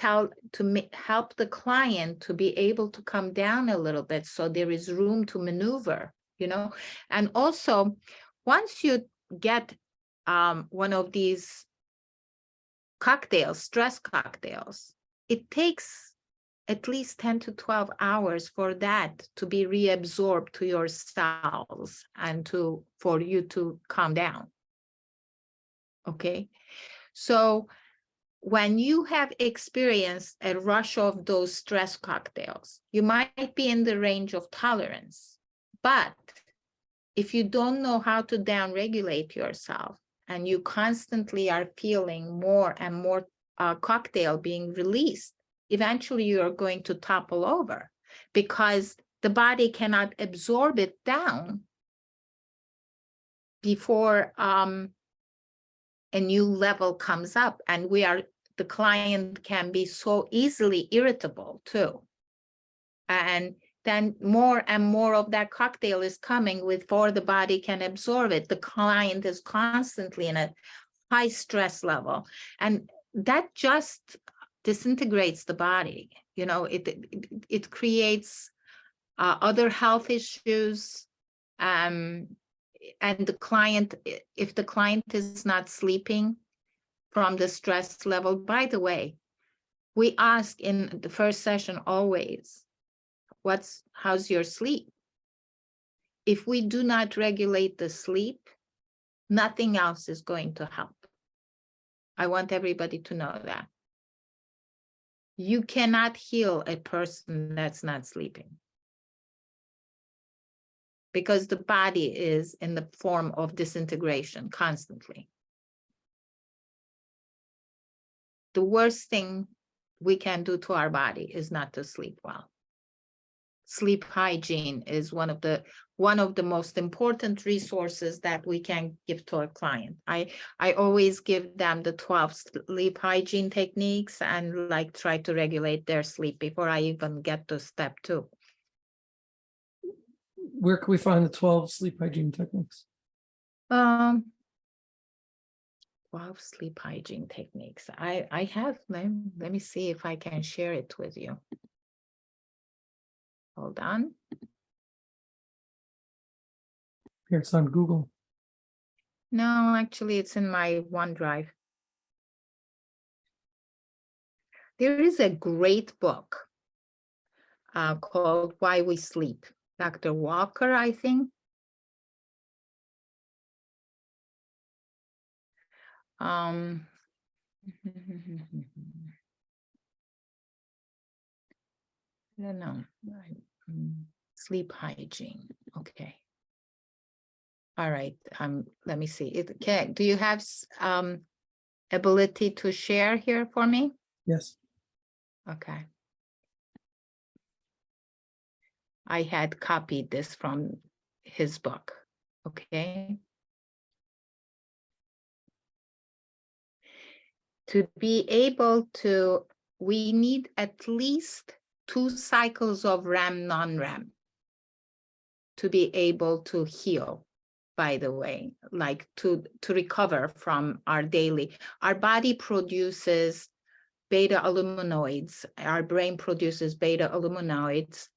help the client to be able to come down a little bit so there is room to maneuver, you know. And also, once you get one of these cocktails, stress cocktails, it takes at least 10 to 12 hours for that to be reabsorbed to your cells and for you to calm down. Okay, so when you have experienced a rush of those stress cocktails, you might be in the range of tolerance, but if you don't know how to downregulate yourself and you constantly are feeling more and more cocktail being released, eventually you're going to topple over because the body cannot absorb it down before a new level comes up. And the client can be so easily irritable too. And then more and more of that cocktail is coming before the body can absorb it. The client is constantly in a high stress level. And that just disintegrates the body. You know, it creates other health issues. And the client, if the client is not sleeping from the stress level, by the way, we ask in the first session always, how's your sleep? If we do not regulate the sleep, nothing else is going to help. I want everybody to know that. You cannot heal a person that's not sleeping, because the body is in the form of disintegration constantly. The worst thing we can do to our body is not to sleep well. Sleep hygiene is one of the most important resources that we can give to a client. I always give them the 12 sleep hygiene techniques and like try to regulate their sleep before I even get to step 2. Where can we find the 12 sleep hygiene techniques? 12 sleep hygiene techniques. I have them. Let me see if I can share it with you. Hold on. Here, it's on Google. No, actually, it's in my OneDrive. There is a great book called Why We Sleep. Dr. Walker, I think. I don't know. Sleep hygiene. Okay. All right. Let me see. Okay. Do you have ability to share here for me? Yes. Okay. I had copied this from his book. Okay. To be able to, we need at least 2 cycles of REM, non-REM to be able to heal, by the way, like to recover from our body produces beta aluminoids, our brain produces beta aluminoids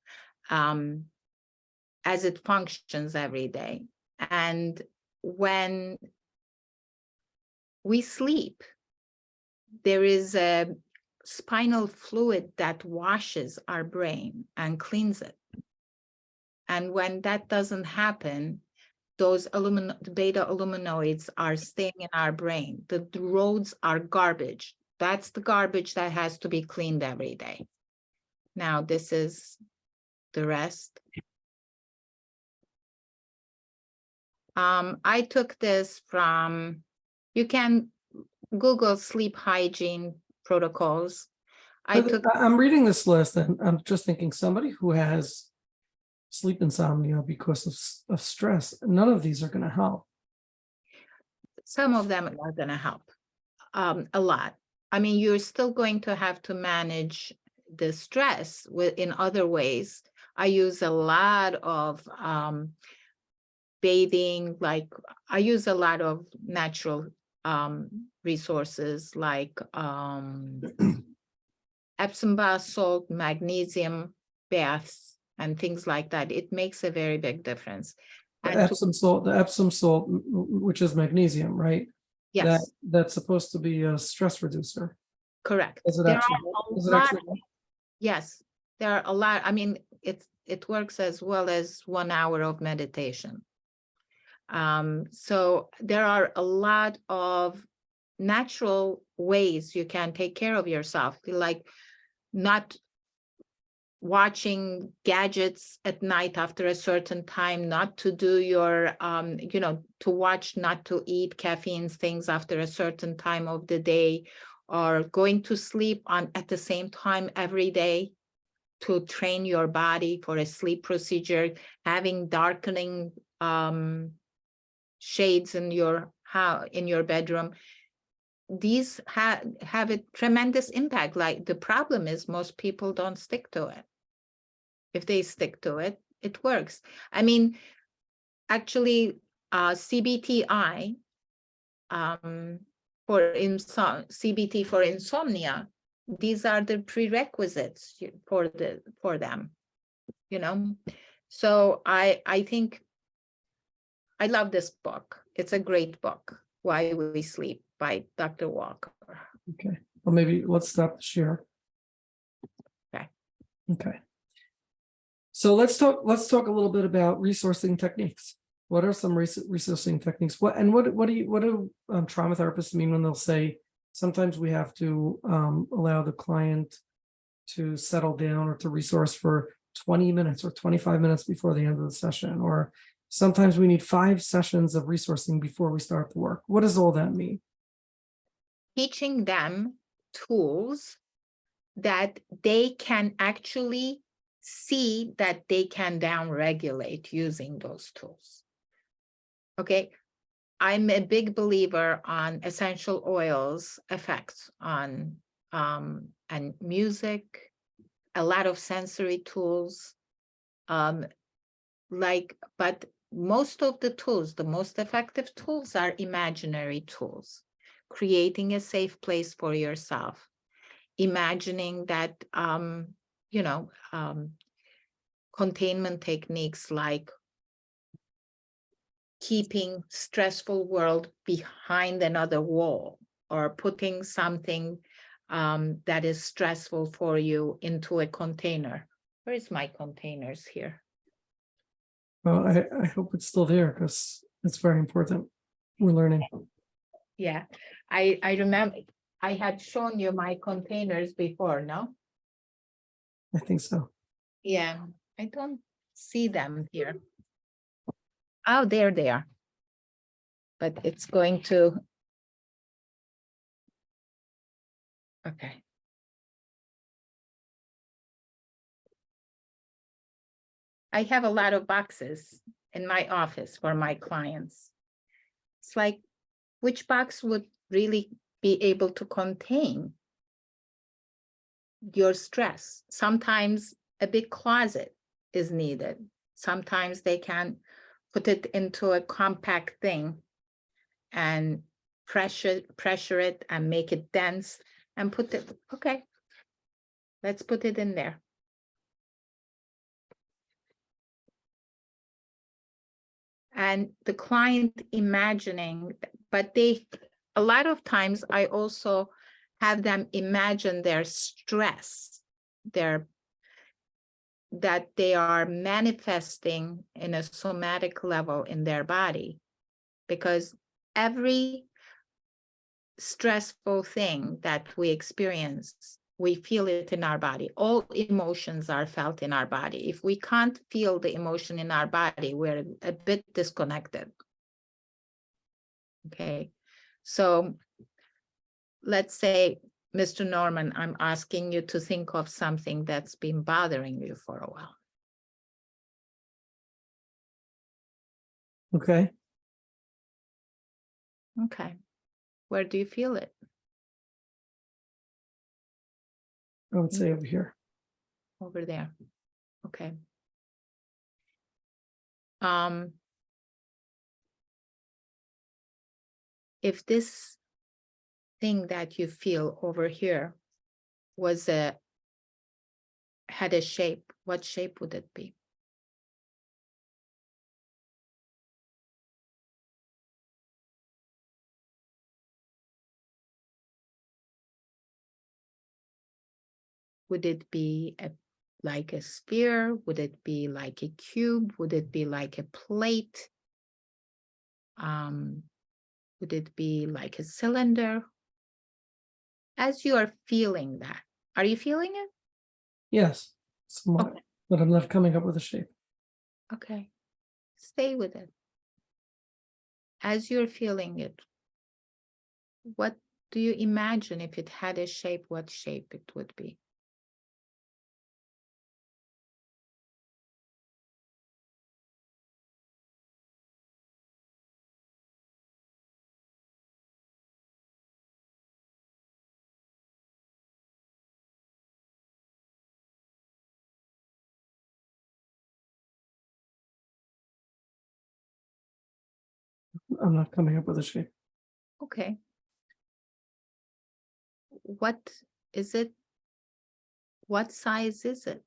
as it functions every day. And when we sleep, there is a spinal fluid that washes our brain and cleans it. And when that doesn't happen, those beta aluminoids are staying in our brain. The roads are garbage. That's the garbage that has to be cleaned every day. Now, this is the rest. I took this from, you can Google sleep hygiene protocols. I'm reading this list and I'm just thinking somebody who has sleep insomnia because of stress. None of these are going to help. Some of them are going to help a lot. I mean, you're still going to have to manage the stress in other ways. I use a lot of bathing, like I use a lot of natural resources like Epsom bath salt, magnesium baths, and things like that. It makes a very big difference. The And Epsom salt, which is magnesium, right? yes, That's supposed to be a stress reducer. correct. Is it There actually? are Is a it lot. actually? Yes, there are a lot. I mean, it works as well as 1 hour of meditation. So there are a lot of natural ways you can take care of yourself, like not watching gadgets at night after a certain time, not to do your, to watch, not to eat caffeine things after a certain time of the day, or going to sleep at the same time every day to train your body for a sleep procedure, having darkening shades in your bedroom. These have a tremendous impact. Like, the problem is most people don't stick to it. If they stick to it, it works. I mean, actually, CBTI CBT for insomnia, these are the prerequisites for them, So I think I love this book. It's a great book, Why We Sleep by Dr. Walker. Okay. Well, maybe let's stop the share. Okay. Okay. So let's talk a little bit about resourcing techniques. What are some resourcing techniques? What do trauma therapists mean when they'll say sometimes we have to allow the client to settle down or to resource for 20 minutes or 25 minutes before the end of the session, or sometimes we need 5 sessions of resourcing before we start the work? What does all that mean? Teaching them tools that they can actually see that they can downregulate using those tools. Okay, I'm a big believer on essential oils effects on and music, a lot of sensory tools, but most of the tools, the most effective tools are imaginary tools, creating a safe place for yourself, imagining that, containment techniques like keeping stressful world behind another wall, or putting something that is stressful for you into a container. Where is my containers here? Well, I hope it's still there because it's very important. We're learning. Yeah, I remember I had shown you my containers before, no? I think so. Yeah, I don't see them here. Oh, there they are. But it's going to. Okay. I have a lot of boxes in my office for my clients. It's like, which box would really be able to contain your stress? Sometimes a big closet is needed. Sometimes they can put it into a compact thing and pressure it and make it dense and put it, okay, let's put it in there. And the client imagining, but a lot of times I also have them imagine their stress, that they are manifesting in a somatic level in their body, because every stressful thing that we experience, we feel it in our body. All emotions are felt in our body. If we can't feel the emotion in our body, we're a bit disconnected. Okay, so let's say, Mr. Norman, I'm asking you to think of something that's been bothering you for a while. Okay. Okay. Where do you feel it? I would say over here. Over there. Okay. If this thing that you feel over here had a shape, what shape would it be? Would it be like a sphere? Would it be like a cube? Would it be like a plate? Would it be like a cylinder? As you are feeling that, are you feeling it? Yes, somewhat, Okay. but I'm not coming up with a shape. Okay. Stay with it. As you're feeling it, what do you imagine if it had a shape, what shape it would be? I'm not coming up with a shape. Okay. What is it? What size is it?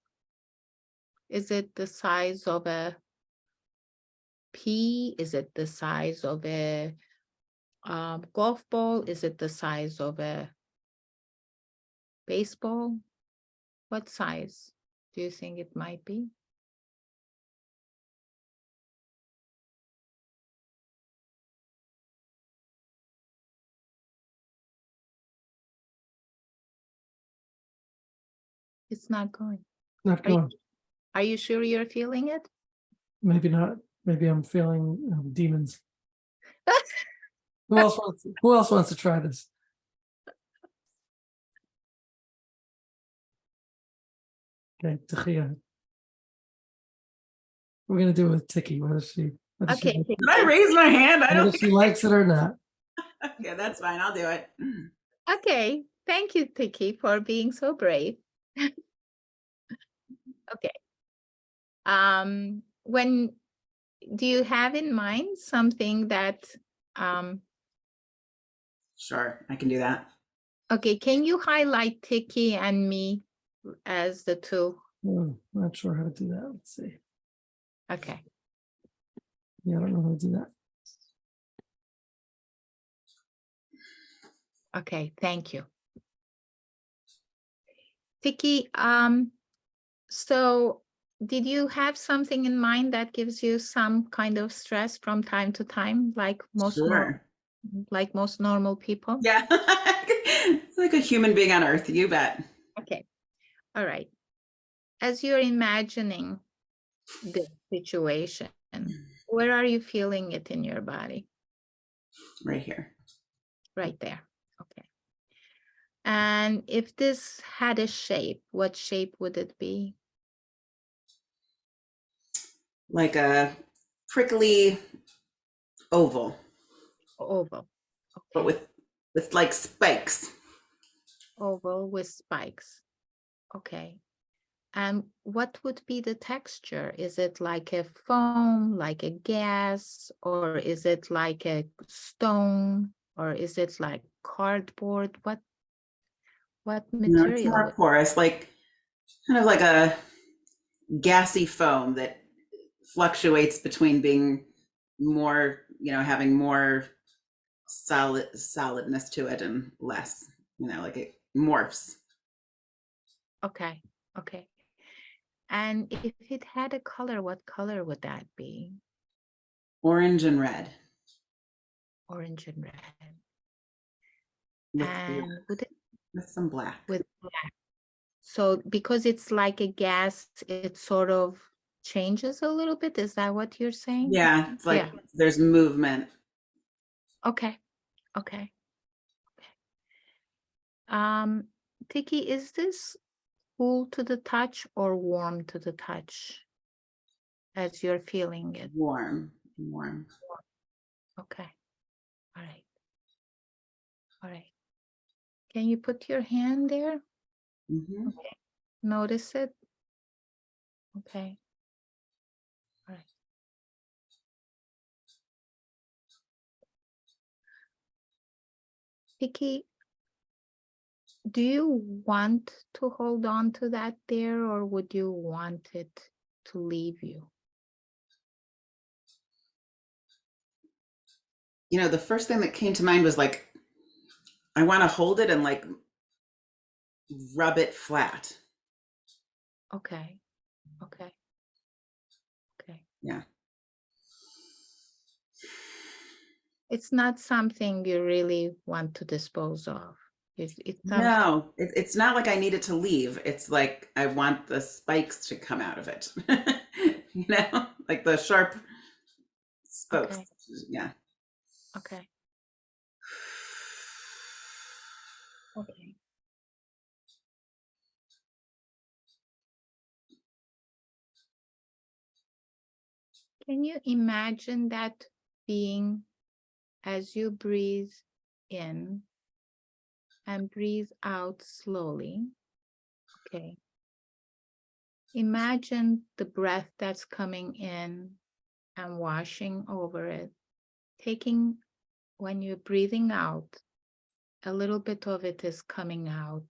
Is it the size of a pea? Is it the size of a golf ball? Is it the size of a baseball? What size do you think it might be? It's not going. Not Are you- going. Are you sure you're feeling it? Maybe not. Maybe I'm feeling demons. Who else wants to try this? Okay, Tahia. We're gonna do it with Tiki, whether she Okay. Did I raise my hand? I whether don't she think. likes it or not. Okay, that's fine. I'll do it. Okay. Thank you, Tiki, for being so brave. Okay. When do you have in mind something that Sure, I can do that. okay, can you highlight Tiki and me as the two? Not sure how to do that. Let's see. Okay. Yeah, I don't know how to do that. Okay, thank you. Tiki, so did you have something in mind that gives you some kind of stress from time to time, like most Sure. normal people? Yeah. It's like a human being on Earth, you bet. Okay. All right. As you're imagining this situation, where are you feeling it in your body? Right here. Right there. Okay. And if this had a shape, what shape would it be? Like a prickly oval, Oval. but Okay. with like spikes. Oval with spikes. Okay. And what would be the texture? Is it like a foam, like a gas, or is it like a stone, or is it like cardboard? What No, it's material? more porous, like kind of like a gassy foam that fluctuates between being more, having more solidness to it and less, like it morphs. Okay. Okay. And if it had a color, what color would that be? Orange and red. Orange and red. With, And would it with some black. with black? So because it's like a gas, it sort of changes a little bit. Is that what you're saying? Yeah, it's like Yeah. there's movement. Okay. Okay. Tiki, is this cool to the touch or warm to the touch as you're feeling it? Warm. Warm. Okay. All right. All right. Can you put your hand there? Mhm. Okay. Notice it. Okay. All right. Vicky, do you want to hold on to that there, or would you want it to leave you? You know, the first thing that came to mind was like, I want to hold it and like rub it flat. Okay. Okay. Okay. Yeah. It's not something you really want to dispose of. It's something. No, it's not like I need it to leave. It's like I want the spikes to come out of it. You know, like the sharp spokes. Okay. Yeah. Okay. Okay. Can you imagine that being as you breathe in and breathe out slowly? Okay. Imagine the breath that's coming in and washing over it, taking, when you're breathing out, a little bit of it is coming out.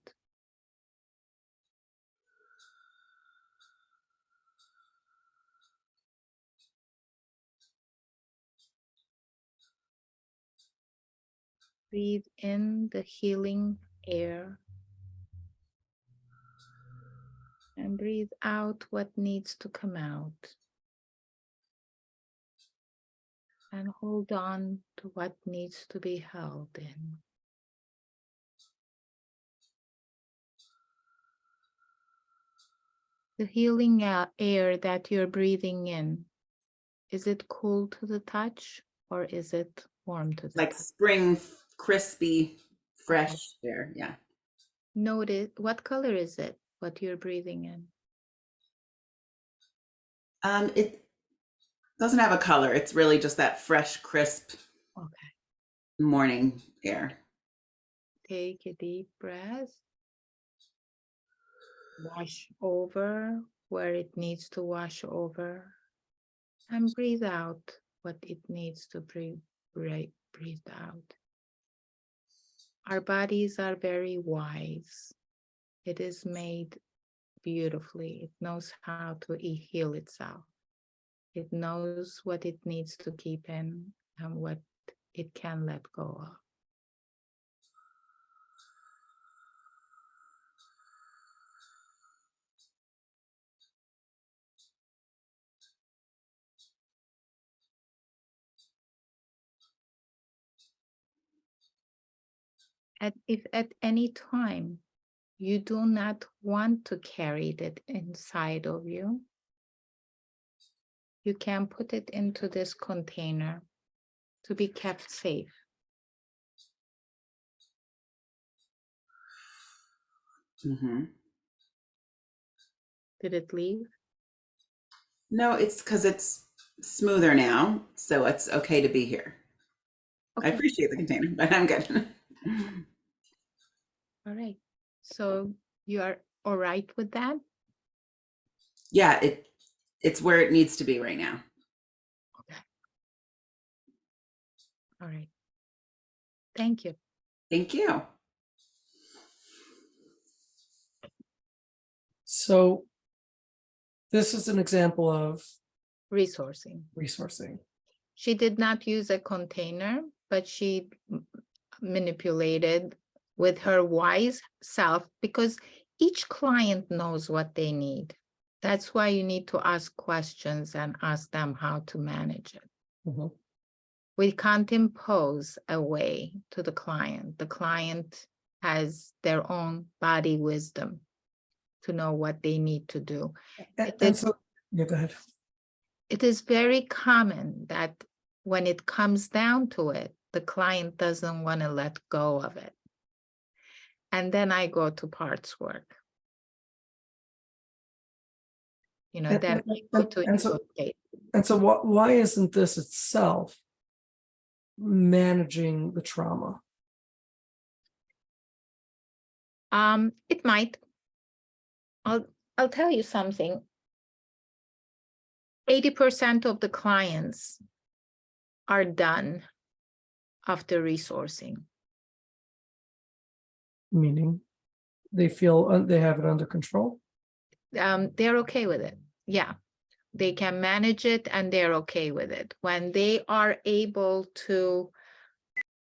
Breathe in the healing air and breathe out what needs to come out. And hold on to what needs to be held in. The healing air that you're breathing in, is it cool to the touch or is it warm to the Like touch? spring, crispy, fresh air. Yeah. Notice, what color is it, what you're breathing in? It doesn't have a color. It's really just that fresh, crisp Okay. morning air. Take a deep breath. Wash over where it needs to wash over. And breathe out what it needs to breathe out. Our bodies are very wise. It is made beautifully. It knows how to heal itself. It knows what it needs to keep in and what it can let go of. If at any time you do not want to carry it inside of you, you can put it into this container to be kept safe. Mm-hmm. Did it leave? No, it's because it's smoother now, so it's okay to be here. I Okay. appreciate the container, but I'm good. All right. So you are all right with that? Yeah, it's where it needs to be right now. Okay. All right. Thank you. Thank you. So this is an example of Resourcing. resourcing. She did not use a container, but she manipulated with her wise self because each client knows what they need. That's why you need to ask questions and ask them how to manage it. Mhm. We can't impose a way to the client. The client has their own body wisdom to know what they need to do. And so, yeah, go ahead. It is very common that when it comes down to it, the client doesn't want to let go of it. And then I go to parts work. you know, And- then and- I go and- to and so- negotiate. And so why isn't this itself managing the trauma? It might. I'll tell you something. 80% of the clients are done after resourcing. Meaning they feel they have it under control? They're okay with it. Yeah, they can manage it and they're okay with it. When they are able to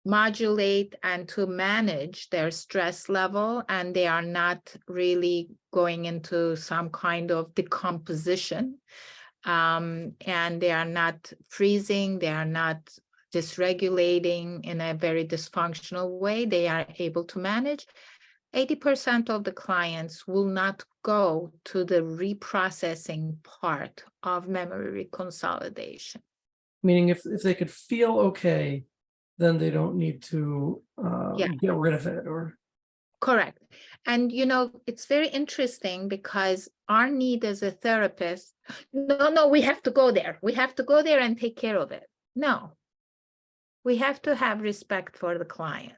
modulate and to manage their stress level, and they are not really going into some kind of decomposition, and they are not freezing, they are not dysregulating in a very dysfunctional way, they are able to manage. 80% of the clients will not go to the reprocessing part of memory reconsolidation. Meaning if they could feel okay, then they don't need to Yeah. get rid of it or. Correct. And, you know, it's very interesting because our need as a therapist, no, we have to go there. We have to go there and take care of it. No, we have to have respect for the client.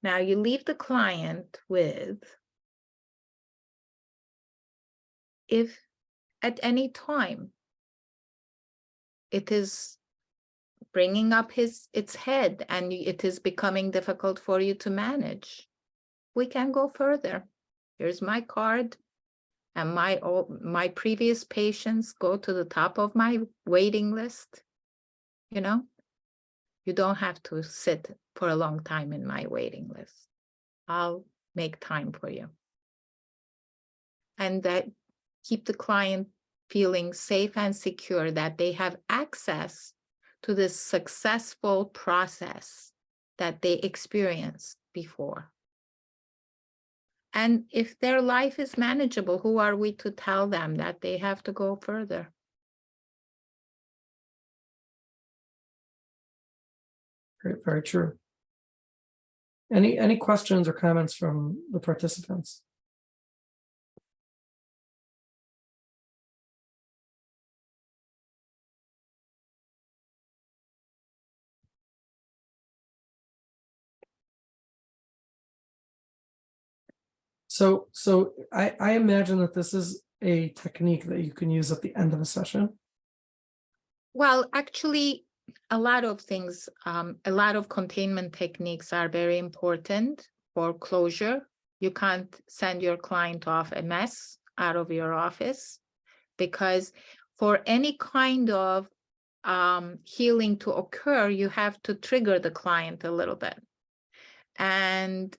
Now you leave the client with, if at any time it is bringing up its head and it is becoming difficult for you to manage, we can go further. Here's my card, and my previous patients go to the top of my waiting list. You know, you don't have to sit for a long time in my waiting list. I'll make time for you. And that keep the client feeling safe and secure that they have access to this successful process that they experienced before. And if their life is manageable, who are we to tell them that they have to go further? Very, very true. Any questions or comments from the participants? So I imagine that this is a technique that you can use at the end of a session. Well, actually, a lot of things, a lot of containment techniques are very important for closure. You can't send your client off a mess out of your office, because for any kind of healing to occur, you have to trigger the client a little bit. And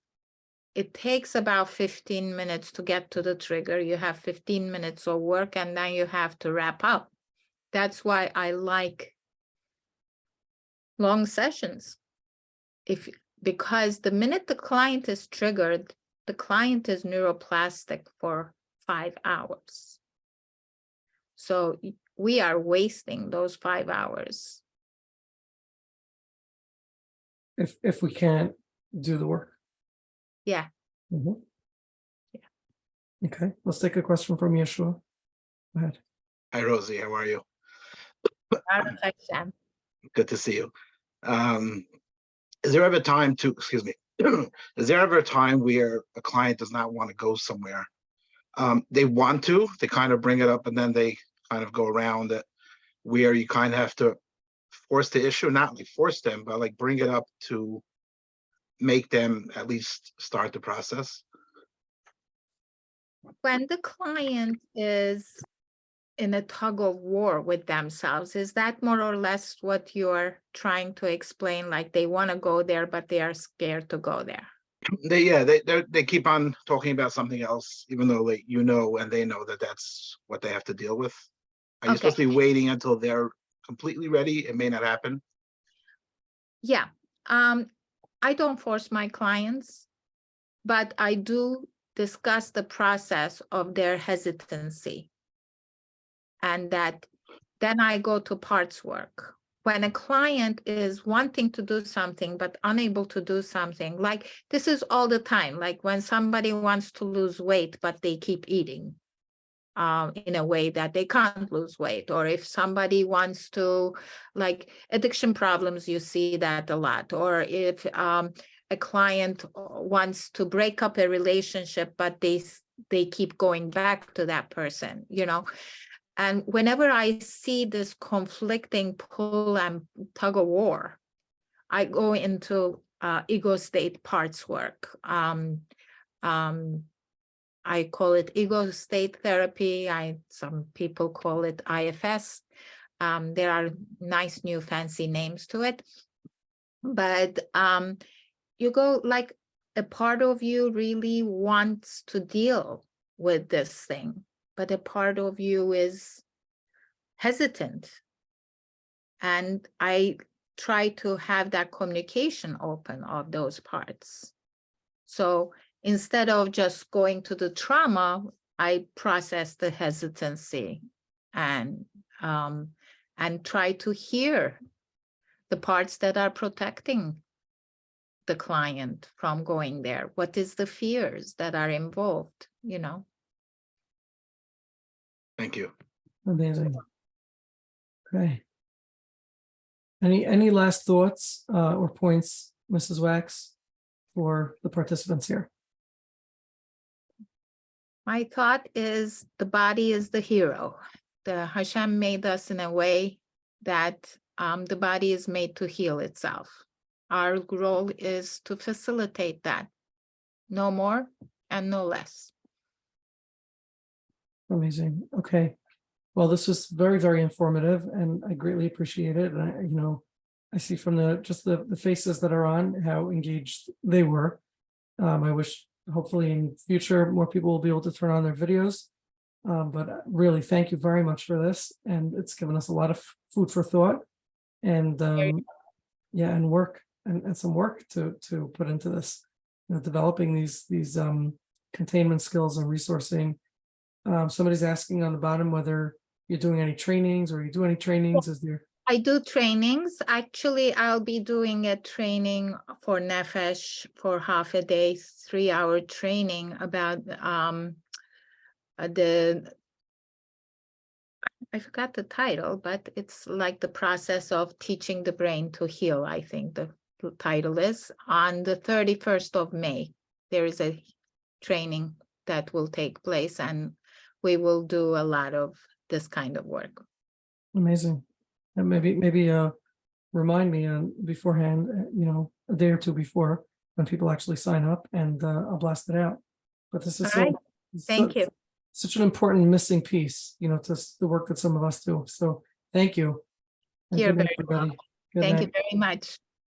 it takes about 15 minutes to get to the trigger. You have 15 minutes of work and then you have to wrap up. That's why I like long sessions. Because the minute the client is triggered, the client is neuroplastic for 5 hours. So we are wasting those 5 hours. If we can't do the work. Yeah. Mhm. Yeah. Okay, let's take a question from Yeshua. Go ahead. Hi, Rosie. How are you? Sam. Good to see you. Is there ever a time to, excuse me, is there ever a time where a client does not want to go somewhere? They want to, they kind of bring it up and then they kind of go around it, where you kind of have to force the issue, not like force them, but like bring it up to make them at least start the process? When the client is in a tug of war with themselves, is that more or less what you're trying to explain? Like they want to go there, but they are scared to go there. They keep on talking about something else, even though you know, and they know that that's what they have to deal with. Are you Okay. supposed to be waiting until they're completely ready? It may not happen. Yeah. I don't force my clients, but I do discuss the process of their hesitancy. And that then I go to parts work. when a client is wanting to do something but unable to do something, like this is all the time, like when somebody wants to lose weight but they keep eating in a way that they can't lose weight, or if somebody wants to, like addiction problems, you see that a lot, or if a client wants to break up a relationship but they keep going back to that person, you know. And whenever I see this conflicting pull and tug of war, I go into ego state parts work. I call it ego state therapy. Some people call it IFS. There are nice new fancy names to it. But you go like a part of you really wants to deal with this thing, but a part of you is hesitant. And I try to have that communication open of those parts. So instead of just going to the trauma, I process the hesitancy and try to hear the parts that are protecting the client from going there. What is the fears that are involved, you know? Thank you. Amazing. Okay. Any last thoughts or points, Mrs. Wax, for the participants here? My thought is the body is the hero. The Hashem made us in a way that the body is made to heal itself. Our role is to facilitate that, no more and no less. Amazing. Okay. Well, this was very, very informative, and I greatly appreciate it. And I see from the faces that are on how engaged they were. I wish hopefully in future more people will be able to turn on their videos. But really, thank you very much for this, and it's given us a lot of food for thought, and and work and some work to put into this, developing these containment skills and resourcing. Somebody's asking on the bottom whether you're doing any trainings, or you do any trainings. Is there? I do trainings. Actually, I'll be doing a training for Nefesh for half a day, 3-hour training about I forgot the title, but it's like the process of teaching the brain to heal, I think the title is. On the 31st of May, there is a training that will take place, and we will do a lot of this kind of work. Amazing. And maybe remind me beforehand, a day or two before, when people actually sign up, and I'll blast it out. But this is All right. Thank you. Such an important missing piece, to the work that some of us do. So thank you. And You're good night, very everybody. welcome. Good Thank night. you very much.